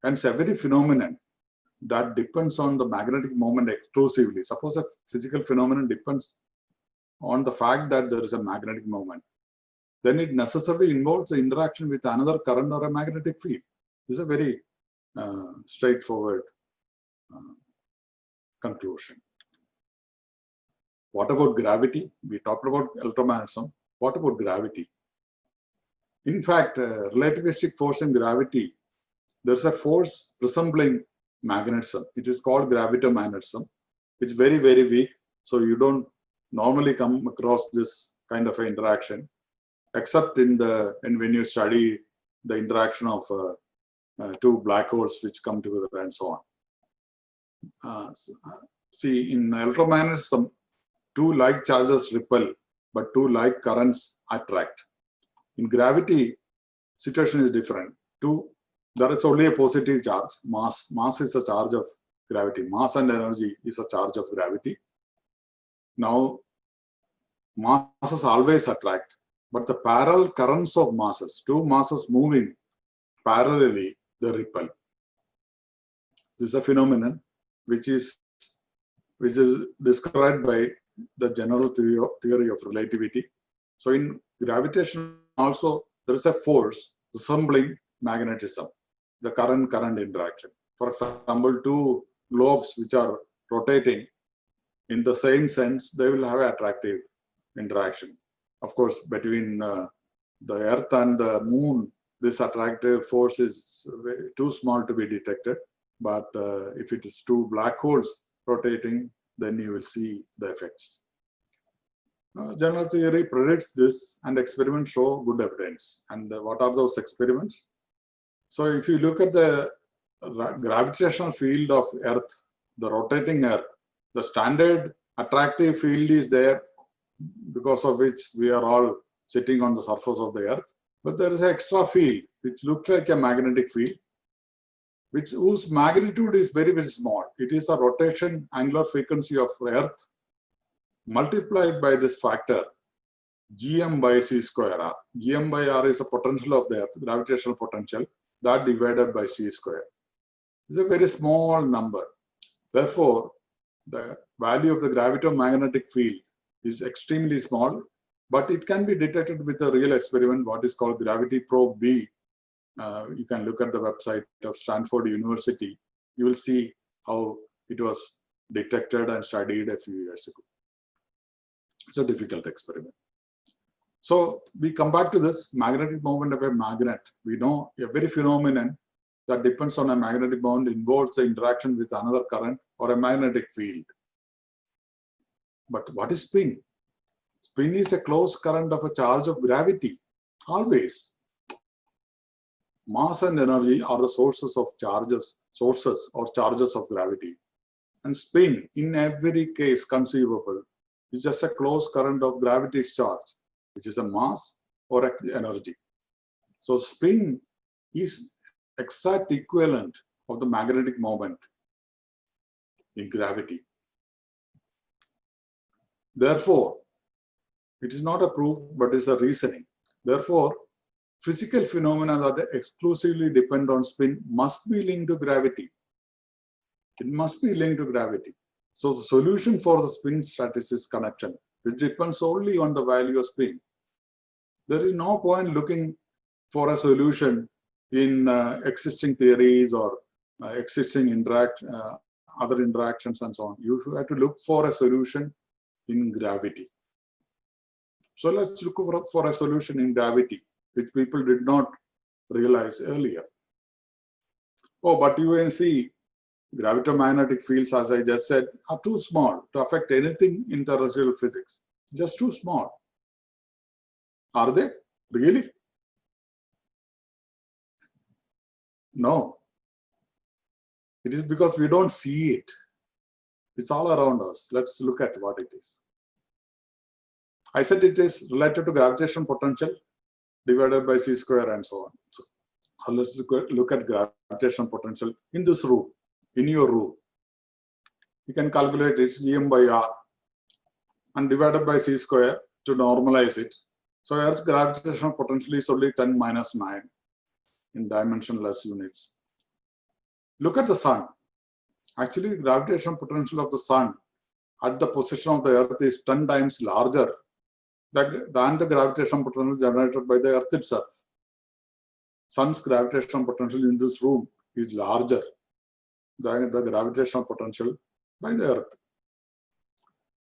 Hence, every phenomenon that depends on the magnetic moment exclusively. Suppose a physical phenomenon depends on the fact that there is a magnetic moment, then it necessarily involves the interaction with another current or a magnetic field. This is a very straightforward conclusion. What about gravity? We talked about electromagnetism. What about gravity? In fact, relativistic force in gravity, there's a force resembling magnetism. It is called gravitomagnetism. It's very, very weak. So you don't normally come across this kind of an interaction, except when you study the interaction of two black holes which come together and so on. See, in electromagnetism, two like charges repel, but two like currents attract. In gravity, situation is different. There is only a positive charge. Mass is a charge of gravity. Mass and energy is a charge of gravity. Now, masses always attract, but the parallel currents of masses, two masses moving parallelly, they repel. This is a phenomenon which is described by the general theory of relativity. So in gravitation also, there is a force resembling magnetism, the current interaction. For example, two globes which are rotating in the same sense, they will have an attractive interaction. Of course, between the Earth and the Moon, this attractive force is too small to be detected. But if it is two black holes rotating, then you will see the effects. General theory predicts this, and experiments show good evidence. And what are those experiments? So if you look at the gravitational field of Earth, the rotating Earth, the standard attractive field is there, because of which we are all sitting on the surface of the Earth. But there is an extra field which looks like a magnetic field, whose magnitude is very, very small. It is a rotation angular frequency of Earth multiplied by this factor gm by c square r. Gm by r is the potential of the Earth, gravitational potential, that divided by c square. It's a very small number. Therefore, the value of the gravitomagnetic field is extremely small, but it can be detected with a real experiment, what is called Gravity Probe B. You can look at the website of Stanford University. You will see how it was detected and studied a few years ago. It's a difficult experiment. So we come back to this magnetic moment of a magnet. We know every phenomenon that depends on a magnetic moment involves the interaction with another current or a magnetic field. But what is spin? Spin is a closed current of a charge of gravity, always. Mass and energy are the sources or charges of gravity. And spin, in every case conceivable, is just a closed current of gravity's charge, which is a mass or energy. So spin is exact equivalent of the magnetic moment in gravity. Therefore, it is not a proof, but it's a reasoning. Therefore, physical phenomena that exclusively depend on spin must be linked to gravity. It must be linked to gravity. So the solution for the spin statistics connection, which depends only on the value of spin. There is no point looking for a solution in existing theories or existing other interactions and so on. You have to look for a solution in gravity. So let's look for a solution in gravity, which people did not realize earlier. Oh, but you can see gravitomagnetic fields, as I just said, are too small to affect anything in terrestrial physics. Just too small. Are they? Really? No. It is because we don't see it. It's all around us. Let's look at what it is. I said it is related to gravitational potential divided by c square and so on. So let's look at gravitational potential in this room, in your room. You can calculate its gm by r. and divided by c square to normalize it. So Earth's gravitational potential is only 10 minus 9 in dimensionless units. Look at the sun. Actually, gravitational potential of the sun at the position of the Earth is 10 times larger than the gravitational potential generated by the Earth itself. Sun's gravitational potential in this room is larger than the gravitational potential by the Earth.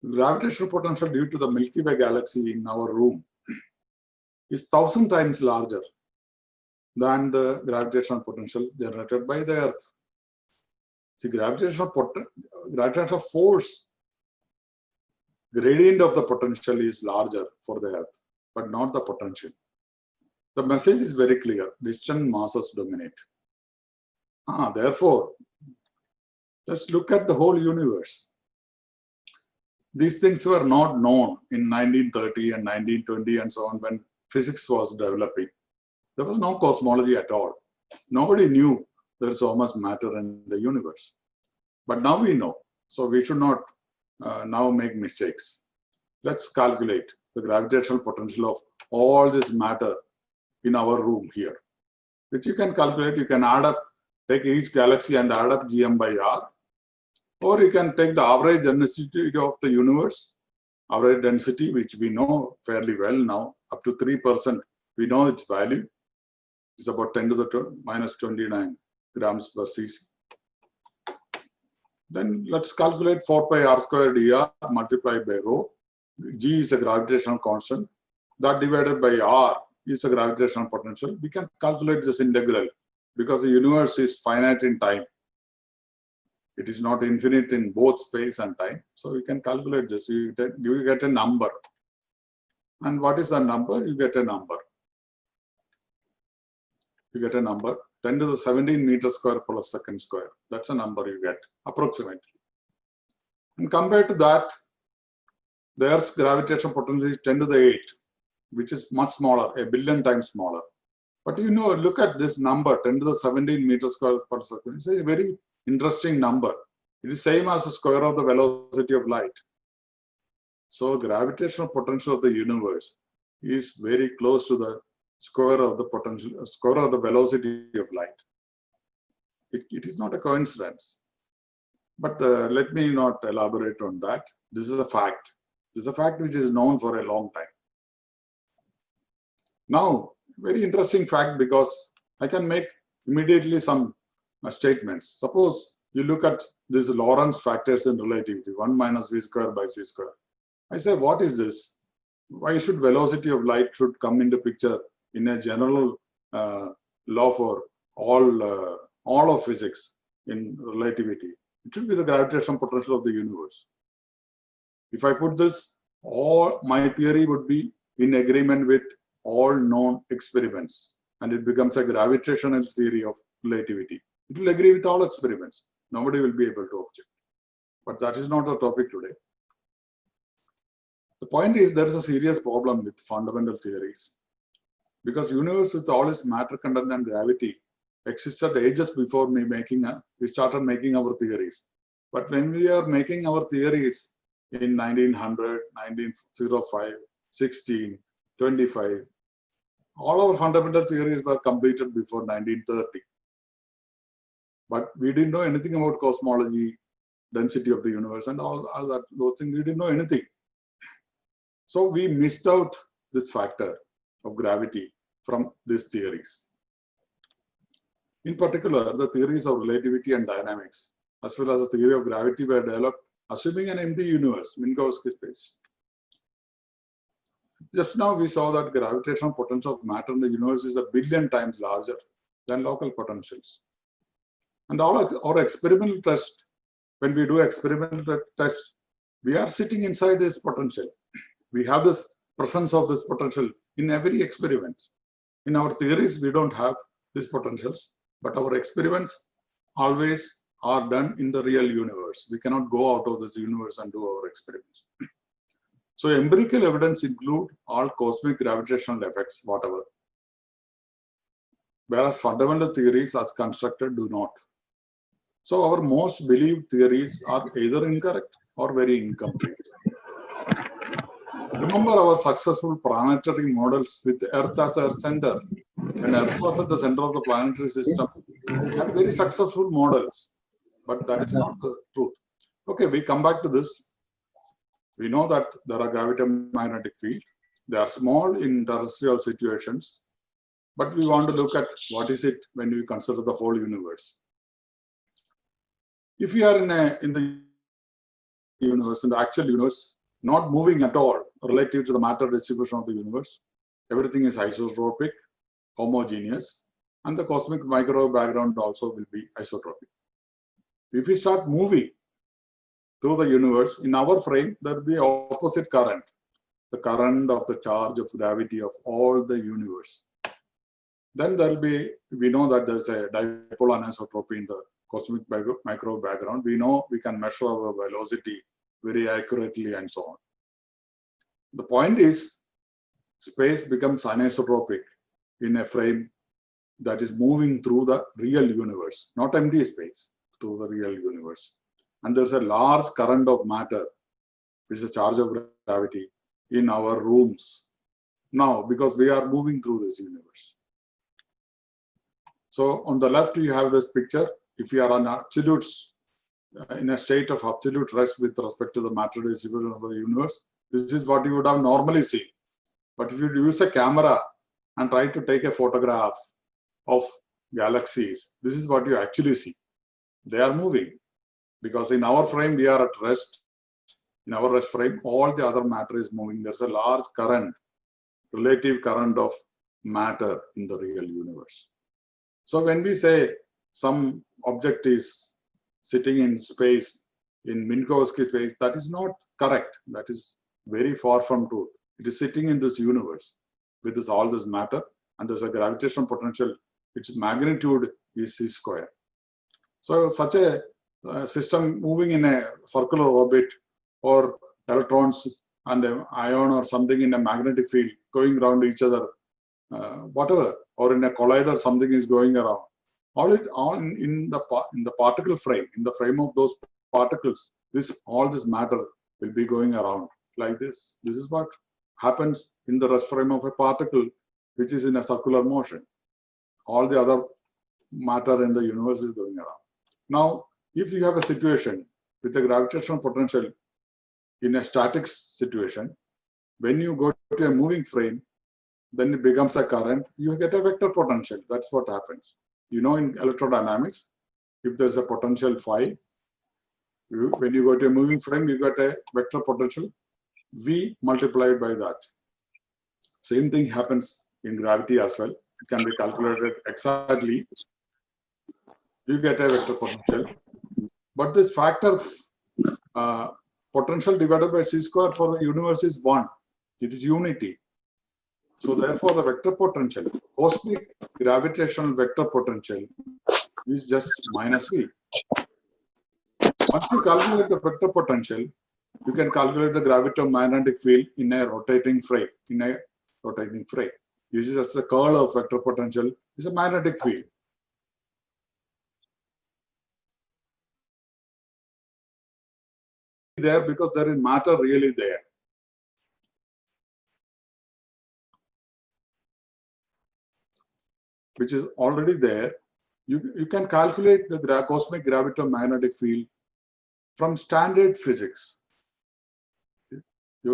The gravitational potential due to the Milky Way galaxy in our room is 1,000 times larger than the gravitational potential generated by the Earth. See, gravitational force gradient of the potential is larger for the Earth, but not the potential. The message is very clear. Distant masses dominate. Therefore, let's look at the whole universe. These things were not known in 1930 and 1920 and so on when physics was developing. There was no cosmology at all. Nobody knew there's so much matter in the universe. But now we know. So we should not now make mistakes. Let's calculate the gravitational potential of all this matter in our room here, which you can calculate. You can add up, take each galaxy and add up Gm by R. Or you can take the average density of the universe, average density, which we know fairly well now, up to 3%. We know its value. It's about 10 to the minus 29 grams per cc. Then let's calculate 4 pi r square dr multiplied by rho. G is a gravitational constant. That divided by r is a gravitational potential. We can calculate this integral because the universe is finite in time. It is not infinite in both space and time. So we can calculate this. You get a number. And what is the number? You get a number. You get a number, 10 to the 17 meters square per second square. That's a number you get, approximately. And compared to that, the Earth's gravitational potential is 10 to the 8, which is much smaller, a billion times smaller. But you know, look at this number, 10 to the 17 meters square per second. It's a very interesting number. It is same as the square of the velocity of light. So gravitational potential of the universe is very close to the square of the potential, square of the velocity of light. It is not a coincidence. But let me not elaborate on that. This is a fact. This is a fact which is known for a long time. Now, very interesting fact, because I can make immediately some statements. Suppose you look at these Lorentz factors in relativity, 1 minus v square by c square. I say, what is this? Why should velocity of light should come into picture in a general law for all of physics in relativity? It should be the gravitational potential of the universe. If I put this, all my theory would be in agreement with all known experiments, and it becomes a gravitational theory of relativity. It will agree with all experiments. Nobody will be able to object. But that is not the topic today. The point is, there is a serious problem with fundamental theories, because universe with all its matter content and gravity existed ages before we started making our theories. But when we are making our theories in 1900, 1905, 16, 25, all our fundamental theories were completed before 1930. But we didn't know anything about cosmology, density of the universe, and all that, those things. We didn't know anything. So we missed out this factor of gravity from these theories. In particular, the theories of relativity and dynamics, as well as the theory of gravity, were developed assuming an empty universe, Minkowski space. Just now we saw that gravitational potential of matter in the universe is 1 billion times larger than local potentials. And all our experimental test, when we do experimental test, we are sitting inside this potential. We have this presence of this potential in every experiment. In our theories, we don't have these potentials, but our experiments always are done in the real universe. We cannot go out of this universe and do our experiments. So empirical evidence include all cosmic gravitational effects, whatever. Whereas fundamental theories as constructed do not. So our most believed theories are either incorrect or very incomplete. Remember our successful planetary models with Earth as our center. When Earth was at the center of the planetary system, we had very successful models, but that is not the truth. Okay, we come back to this. We know that there are gravity-magnetic fields. They are small in terrestrial situations, but we want to look at what is it when we consider the whole universe. If we are in the universe, in the actual universe, not moving at all relative to the matter distribution of the universe, everything is isotropic, homogeneous, and the cosmic microwave background also will be isotropic. If we start moving through the universe, in our frame, there will be opposite current, the current of the charge of gravity of all the universe. Then there will be, we know that there's a dipole anisotropy in the cosmic microwave background. We know we can measure our velocity very accurately and so on. The point is, space becomes anisotropic in a frame that is moving through the real universe, not empty space, through the real universe. And there's a large current of matter, which is a charge of gravity, in our rooms now, because we are moving through this universe. So on the left, you have this picture. If you are on absolutes, in a state of absolute rest with respect to the matter distribution of the universe, this is what you would have normally seen. But if you use a camera and try to take a photograph of galaxies, this is what you actually see. They are moving, because in our frame, we are at rest. In our rest frame, all the other matter is moving. There's a large current, relative current of matter in the real universe. So when we say some object is sitting in space, in Minkowski space, that is not correct. That is very far from truth. It is sitting in this universe with all this matter, and there's a gravitational potential. Its magnitude is c square. So such a system moving in a circular orbit, or electrons and an ion or something in a magnetic field going around each other, whatever, or in a collider, something is going around. All in the particle frame, in the frame of those particles, all this matter will be going around like this. This is what happens in the rest frame of a particle, which is in a circular motion. All the other matter in the universe is going around. Now, if you have a situation with a gravitational potential in a static situation, when you go to a moving frame, then it becomes a current, you get a vector potential. That's what happens. You know, in electrodynamics, if there's a potential phi, when you go to a moving frame, you get a vector potential V multiplied by that. Same thing happens in gravity as well. It can be calculated exactly. You get a vector potential. But this factor potential divided by c square for the universe is 1. It is unity. So therefore, the vector potential, cosmic gravitational vector potential, is just minus V. Once you calculate the vector potential, you can calculate the gravito-magnetic field in a rotating frame. This is just the curl of vector potential. It's a magnetic field. There because there is matter really there. Which is already there. You can calculate the cosmic gravito-magnetic field from standard physics.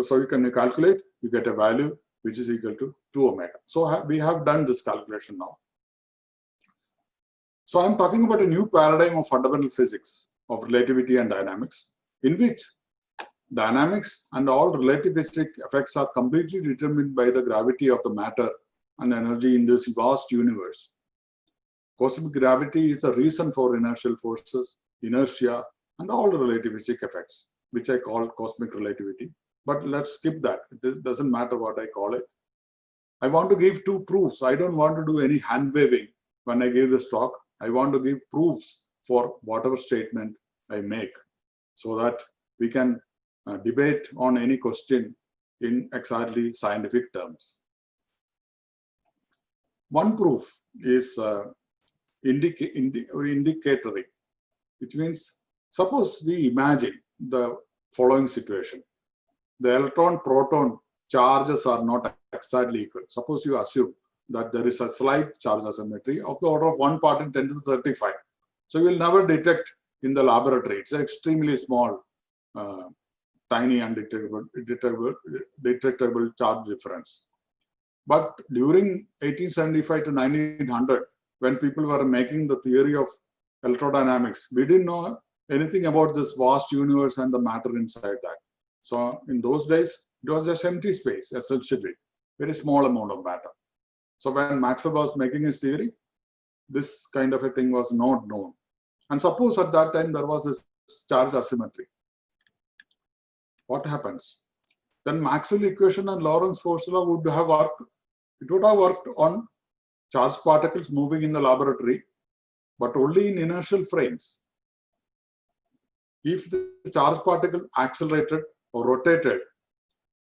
So you can calculate, you get a value which is equal to 2 omega. So we have done this calculation now. So I'm talking about a new paradigm of fundamental physics of relativity and dynamics, in which dynamics and all relativistic effects are completely determined by the gravity of the matter and energy in this vast universe. Cosmic gravity is the reason for inertial forces, inertia, and all the relativistic effects, which I call cosmic relativity. But let's skip that. It doesn't matter what I call it. I want to give 2 proofs. I don't want to do any hand waving when I give this talk. I want to give proofs for whatever statement I make, so that we can debate on any question in exactly scientific terms. One proof is indicatory, which means, suppose we imagine the following situation. The electron-proton charges are not exactly equal. Suppose you assume that there is a slight charge asymmetry of the order of 1 part in 10 to the 35. So you will never detect in the laboratory. It's an extremely small, tiny undetectable charge difference. But during 1875 to 1900, when people were making the theory of electrodynamics, we didn't know anything about this vast universe and the matter inside that. So in those days, it was just empty space, essentially, very small amount of matter. So when Maxwell was making his theory, this kind of a thing was not known. And suppose at that time there was this charge asymmetry. What happens? Then Maxwell equation and Lorentz force law would have worked. It would have worked on charged particles moving in the laboratory, but only in inertial frames. If the charged particle accelerated or rotated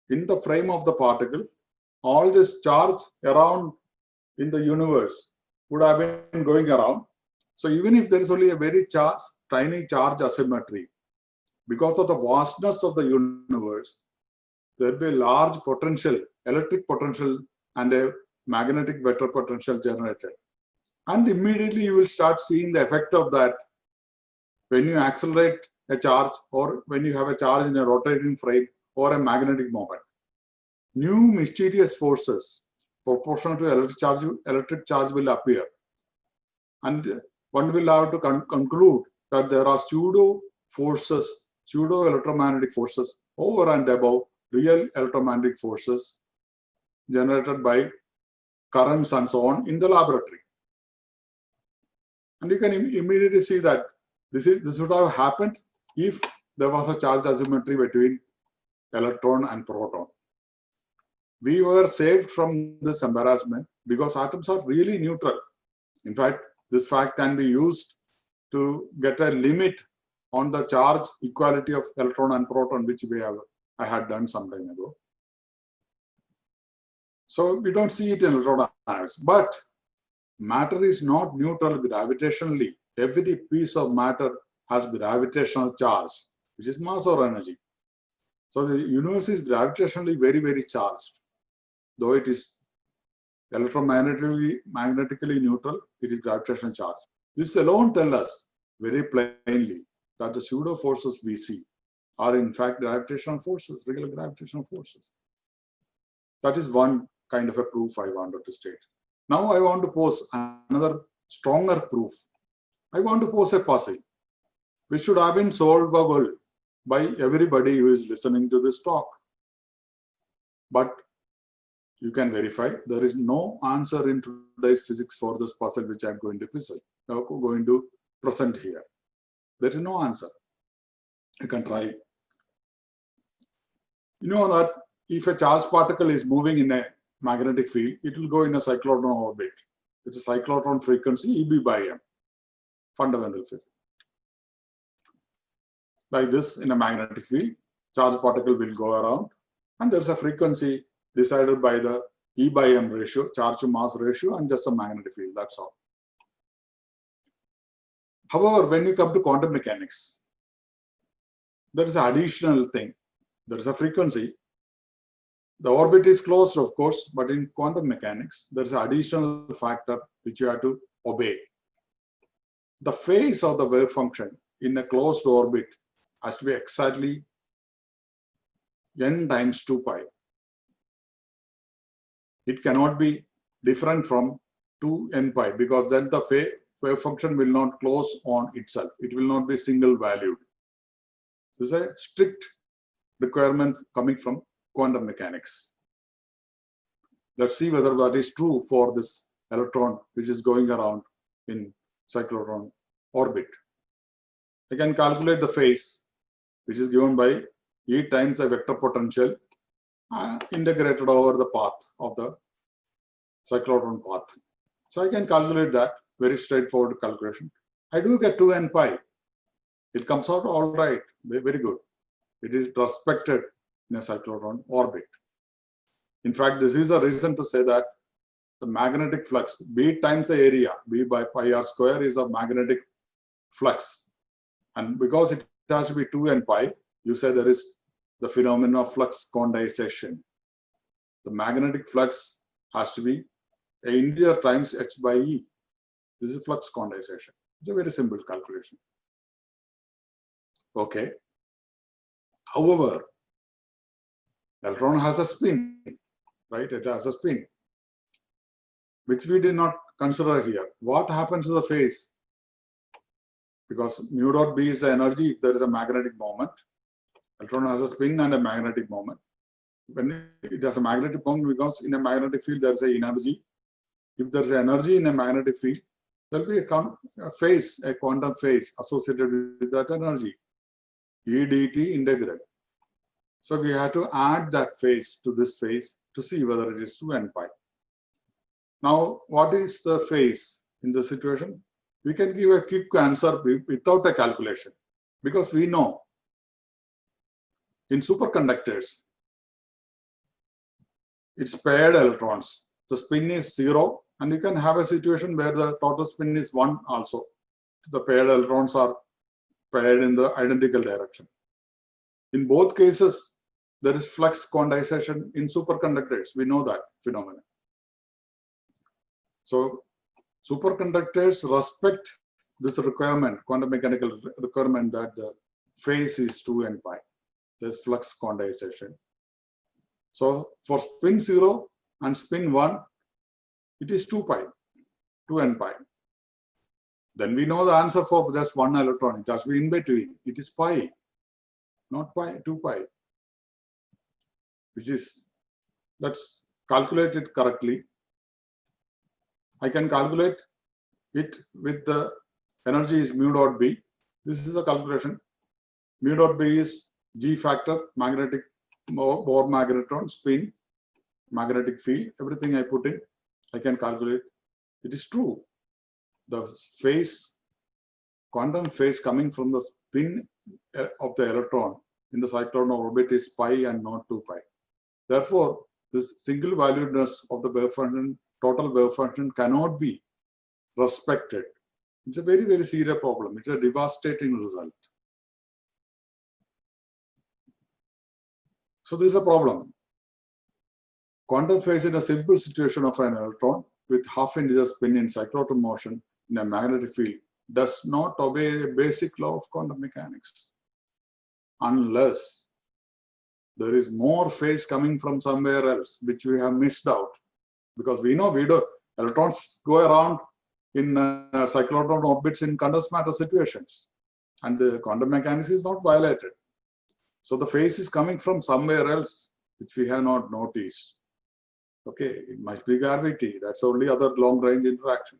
in the frame of the particle, all this charge around in the universe would have been going around. So even if there is only a very tiny charge asymmetry, because of the vastness of the universe, there will be a large potential, electric potential and a magnetic vector potential generated. And immediately you will start seeing the effect of that when you accelerate a charge or when you have a charge in a rotating frame or a magnetic moment. New mysterious forces proportional to electric charge will appear. And one will have to conclude that there are pseudo electromagnetic forces over and above real electromagnetic forces generated by currents and so on in the laboratory. And you can immediately see that this would have happened if there was a charge asymmetry between electron and proton. We were saved from this embarrassment because atoms are really neutral. In fact, this fact can be used to get a limit on the charge equality of electron and proton, which I had done some time ago. So we don't see it in electrodynamics, but matter is not neutral gravitationally. Every piece of matter has gravitational charge, which is mass or energy. So the universe is gravitationally very, very charged. Though it is magnetically neutral, it is gravitational charge. This alone tells us very plainly that the pseudo forces we see are in fact gravitational forces, regular gravitational forces. That is one kind of a proof I wanted to state. Now I want to pose another stronger proof. I want to pose a puzzle which should have been solvable by everybody who is listening to this talk. But you can verify there is no answer in today's physics for this puzzle which I'm going to present here. There is no answer. You can try. You know that if a charged particle is moving in a magnetic field, it will go in a cyclotron orbit. It's a cyclotron frequency EB by m, fundamental physics. Like this, in a magnetic field, charged particle will go around, and there's a frequency decided by the E by m ratio, charge to mass ratio, and just a magnetic field. That's all. However, when you come to quantum mechanics, there is an additional thing. There is a frequency. The orbit is closed, of course, but in quantum mechanics, there is an additional factor which you have to obey. The phase of the wave function in a closed orbit has to be exactly n times 2 pi. It cannot be different from 2n pi because then the wave function will not close on itself. It will not be single valued. This is a strict requirement coming from quantum mechanics. Let's see whether that is true for this electron which is going around in cyclotron orbit. I can calculate the phase which is given by E times a vector potential integrated over the path of the cyclotron path. So I can calculate that, very straightforward calculation. I do get 2n pi. It comes out all right, very good. It is respected in a cyclotron orbit. In fact, this is a reason to say that the magnetic flux, B times the area, B by pi r square is a magnetic flux. And because it has to be 2n pi, you say there is the phenomenon of flux quantization. the magnetic flux has to be a integer times h by e. This is flux quantization. It's a very simple calculation. Okay. However, electron has a spin, right? It has a spin, which we did not consider here. What happens to the phase? Because mu dot B is the energy if there is a magnetic moment. Electron has a spin and a magnetic moment. When it has a magnetic moment, because in a magnetic field there is an energy. If there is an energy in a magnetic field, there will be a phase, a quantum phase associated with that energy, E dt integral. So we have to add that phase to this phase to see whether it is 2 n pi. Now, what is the phase in this situation? We can give a quick answer without a calculation, because we know in superconductors, it's paired electrons. The spin is 0, and you can have a situation where the total spin is 1 also. The paired electrons are paired in the identical direction. In both cases, there is flux quantization in superconductors. We know that phenomenon. So superconductors respect this requirement, quantum mechanical requirement, that the phase is 2 n pi. There's flux quantization. So for spin 0 and spin 1, it is 2 pi, 2 n pi. Then we know the answer for just one electron. It has to be in between. It is pi, not pi, 2 pi, which is, let's calculate it correctly. I can calculate it with the energy is mu dot B. This is a calculation. Mu dot B is G factor, magnetic, Bohr magnetron, spin, magnetic field. Everything I put in, I can calculate. It is true. The phase, quantum phase coming from the spin of the electron in the cyclotron orbit is pi and not 2 pi. Therefore, this single valuedness of the wave function, total wave function, cannot be respected. It's a very, very serious problem. It's a devastating result. So this is a problem. Quantum phase in a simple situation of an electron with half-integer spin in cyclotron motion in a magnetic field does not obey a basic law of quantum mechanics, unless there is more phase coming from somewhere else, which we have missed out. Because we know electrons go around in cyclotron orbits in condensed matter situations, and the quantum mechanics is not violated. So the phase is coming from somewhere else, which we have not noticed. Okay, it might be gravity. That's only other long-range interaction.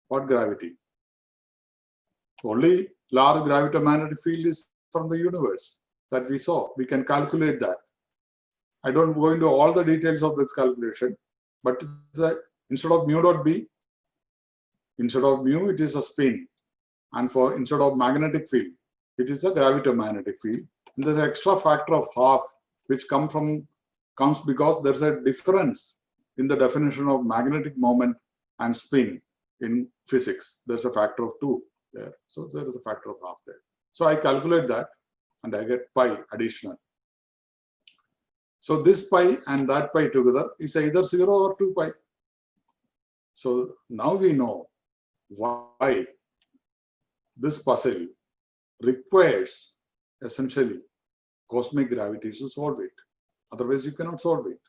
What gravity? Only large gravitomagnetic field is from the universe that we saw. We can calculate that. I don't go into all the details of this calculation, but instead of mu dot B, instead of mu, it is a spin. And instead of magnetic field, it is a gravitomagnetic field. And there's an extra factor of half, which comes because there's a difference in the definition of magnetic moment and spin in physics. There's a factor of 2 there. So there is a factor of half there. So I calculate that and I get pi additional. So this pi and that pi together is either 0 or 2 pi. So now we know why this puzzle requires essentially cosmic gravity to solve it. Otherwise, you cannot solve it.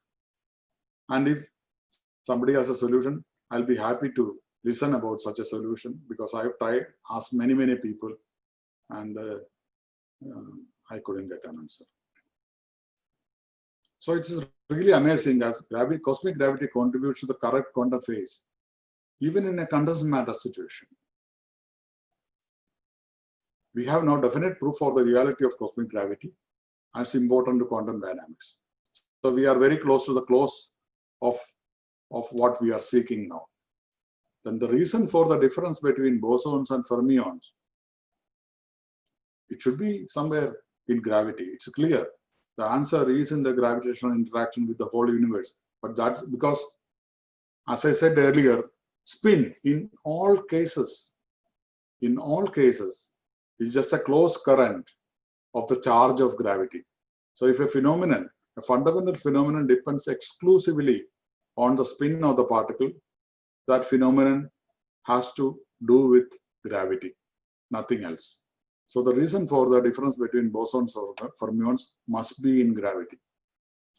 And if somebody has a solution, I'll be happy to listen about such a solution, because I've asked many people, and I couldn't get an answer. So it's really amazing as cosmic gravity contributes to the correct quantum phase, even in a condensed matter situation. We have now definite proof for the reality of cosmic gravity, and it's important to quantum dynamics. So we are very close to the close of what we are seeking now. Then the reason for the difference between bosons and fermions, it should be somewhere in gravity. It's clear. The answer is in the gravitational interaction with the whole universe. But that's because, as I said earlier, spin in all cases is just a close current of the charge of gravity. So if a phenomenon, a fundamental phenomenon depends exclusively on the spin of the particle, that phenomenon has to do with gravity, nothing else. So the reason for the difference between bosons or fermions must be in gravity.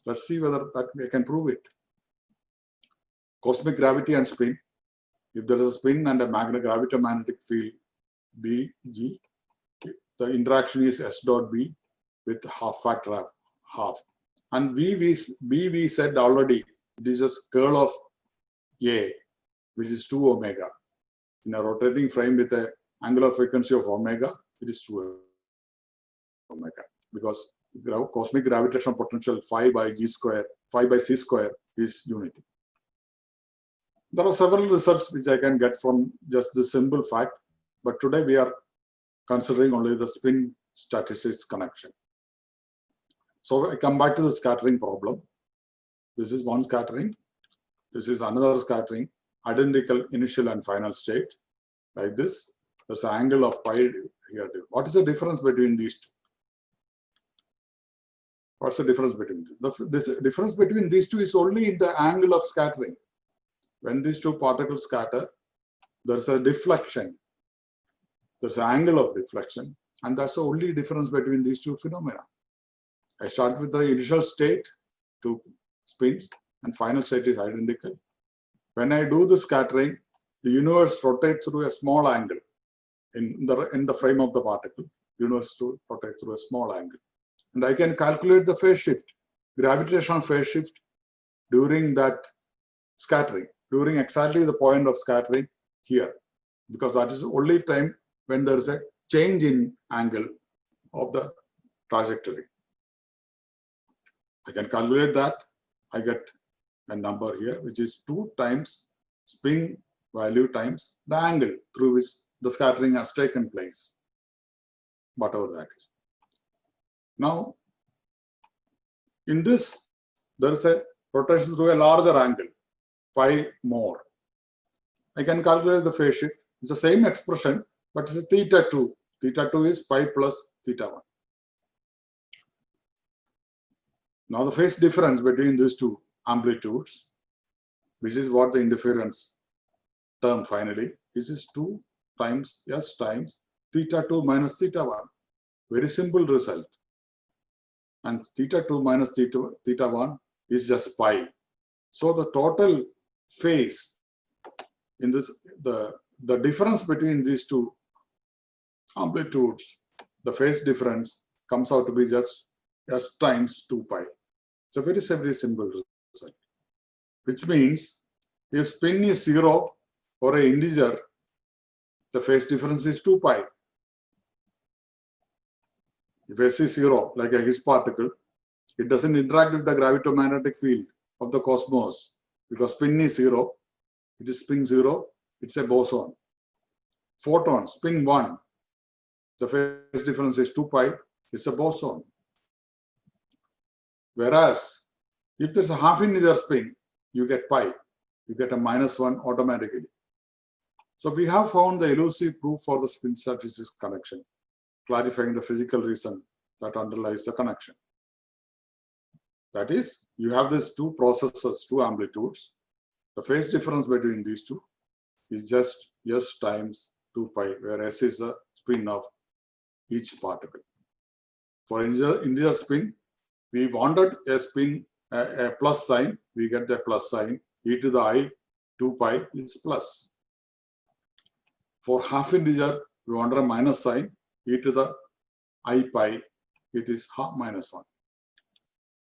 Let's see whether that we can prove it. Cosmic gravity and spin. If there is a spin and a gravito-magnetic field BG, the interaction is S dot B with half factor of half. And B we said already, it is just curl of A, which is 2 omega. In a rotating frame with an angular frequency of omega, it is 2 omega. Because cosmic gravitational potential phi by G square, phi by C square is unity. There are several results which I can get from just this simple fact, but today we are considering only the spin statistics connection. So I come back to the scattering problem. This is one scattering. This is another scattering, identical initial and final state, like this. There's an angle of pi here. What is the difference between these two? What's the difference between these? The difference between these two is only in the angle of scattering. When these two particles scatter, there's a deflection. There's an angle of deflection, and that's the only difference between these two phenomena. I start with the initial state, two spins, and final state is identical. When I do the scattering, the universe rotates through a small angle in the frame of the particle. The universe rotates through a small angle. And I can calculate the phase shift, gravitational phase shift during that scattering, during exactly the point of scattering here, because that is the only time when there is a change in angle of the trajectory. I can calculate that. I get a number here, which is 2 times spin value times the angle through which the scattering has taken place, whatever that is. Now, in this, there is a rotation through a larger angle, pi more. I can calculate the phase shift. It's the same expression, but it's a theta 2. Theta 2 is pi plus theta 1. Now the phase difference between these two amplitudes, which is what the interference term finally, this is 2 times S times theta 2 minus theta 1. Very simple result. And theta 2 minus theta 1 is just pi. So the total phase in this, the difference between these two amplitudes, the phase difference comes out to be just S times 2 pi. It's a very simple result, which means if spin is 0 for an integer, the phase difference is 2 pi. If S is 0, like a Higgs particle, it doesn't interact with the gravito-magnetic field of the cosmos because spin is 0. It is spin 0, it's a boson. Photon, spin 1, the phase difference is 2 pi, it's a boson. Whereas, if there's a half integer spin, you get pi, you get a -1 automatically. So we have found the elusive proof for the spin statistics connection, clarifying the physical reason that underlies the connection. That is, you have these two processes, two amplitudes. The phase difference between these two is just S times 2 pi, where S is the spin of each particle. For integer spin, we wanted a spin, a plus sign, we get the plus sign, e to the I 2 pi is plus. For half integer, we wanted a minus sign, e to the I pi, it is half -1.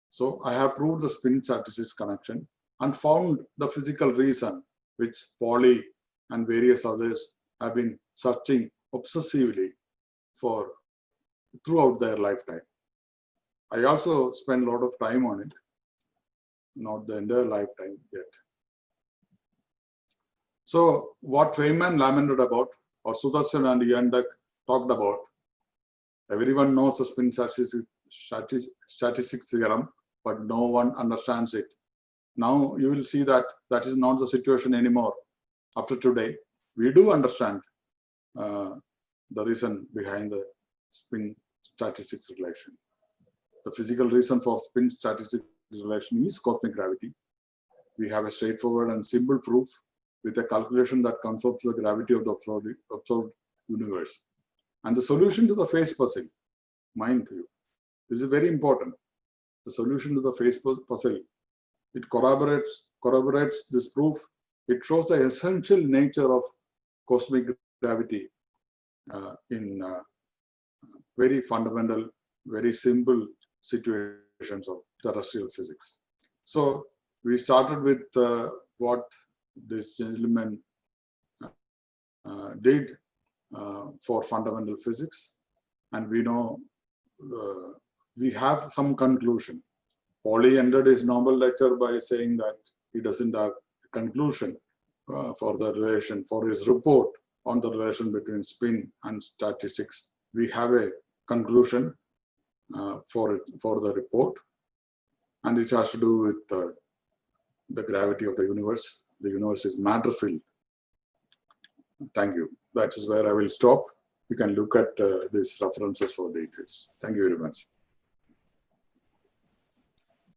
So I have proved the spin statistics connection and found the physical reason which Pauli and various others have been searching obsessively for throughout their lifetime. I also spent a lot of time on it, not the entire lifetime yet. So what Feynman lamented about, or Sudarshan and Yandak talked about, everyone knows the spin statistics theorem, but no one understands it. Now you will see that that is not the situation anymore. After today, we do understand the reason behind the spin statistics relation. The physical reason for spin statistic relation is cosmic gravity. We have a straightforward and simple proof with a calculation that confirms the gravity of the observed universe. And the solution to the phase puzzle, mind you, this is very important. The solution to the phase puzzle, it corroborates this proof. It shows the essential nature of cosmic gravity in very fundamental, very simple situations of terrestrial physics. So we started with what this gentleman did for fundamental physics, and we know we have some conclusion. Pauli ended his Nobel lecture by saying that he doesn't have a conclusion for the relation, for his report on the relation between spin and statistics. We have a conclusion for the report, and it has to do with the gravity of the universe. The universe is matter-filled. Thank you. That is where I will stop. You can look at these references for details. Thank you very much.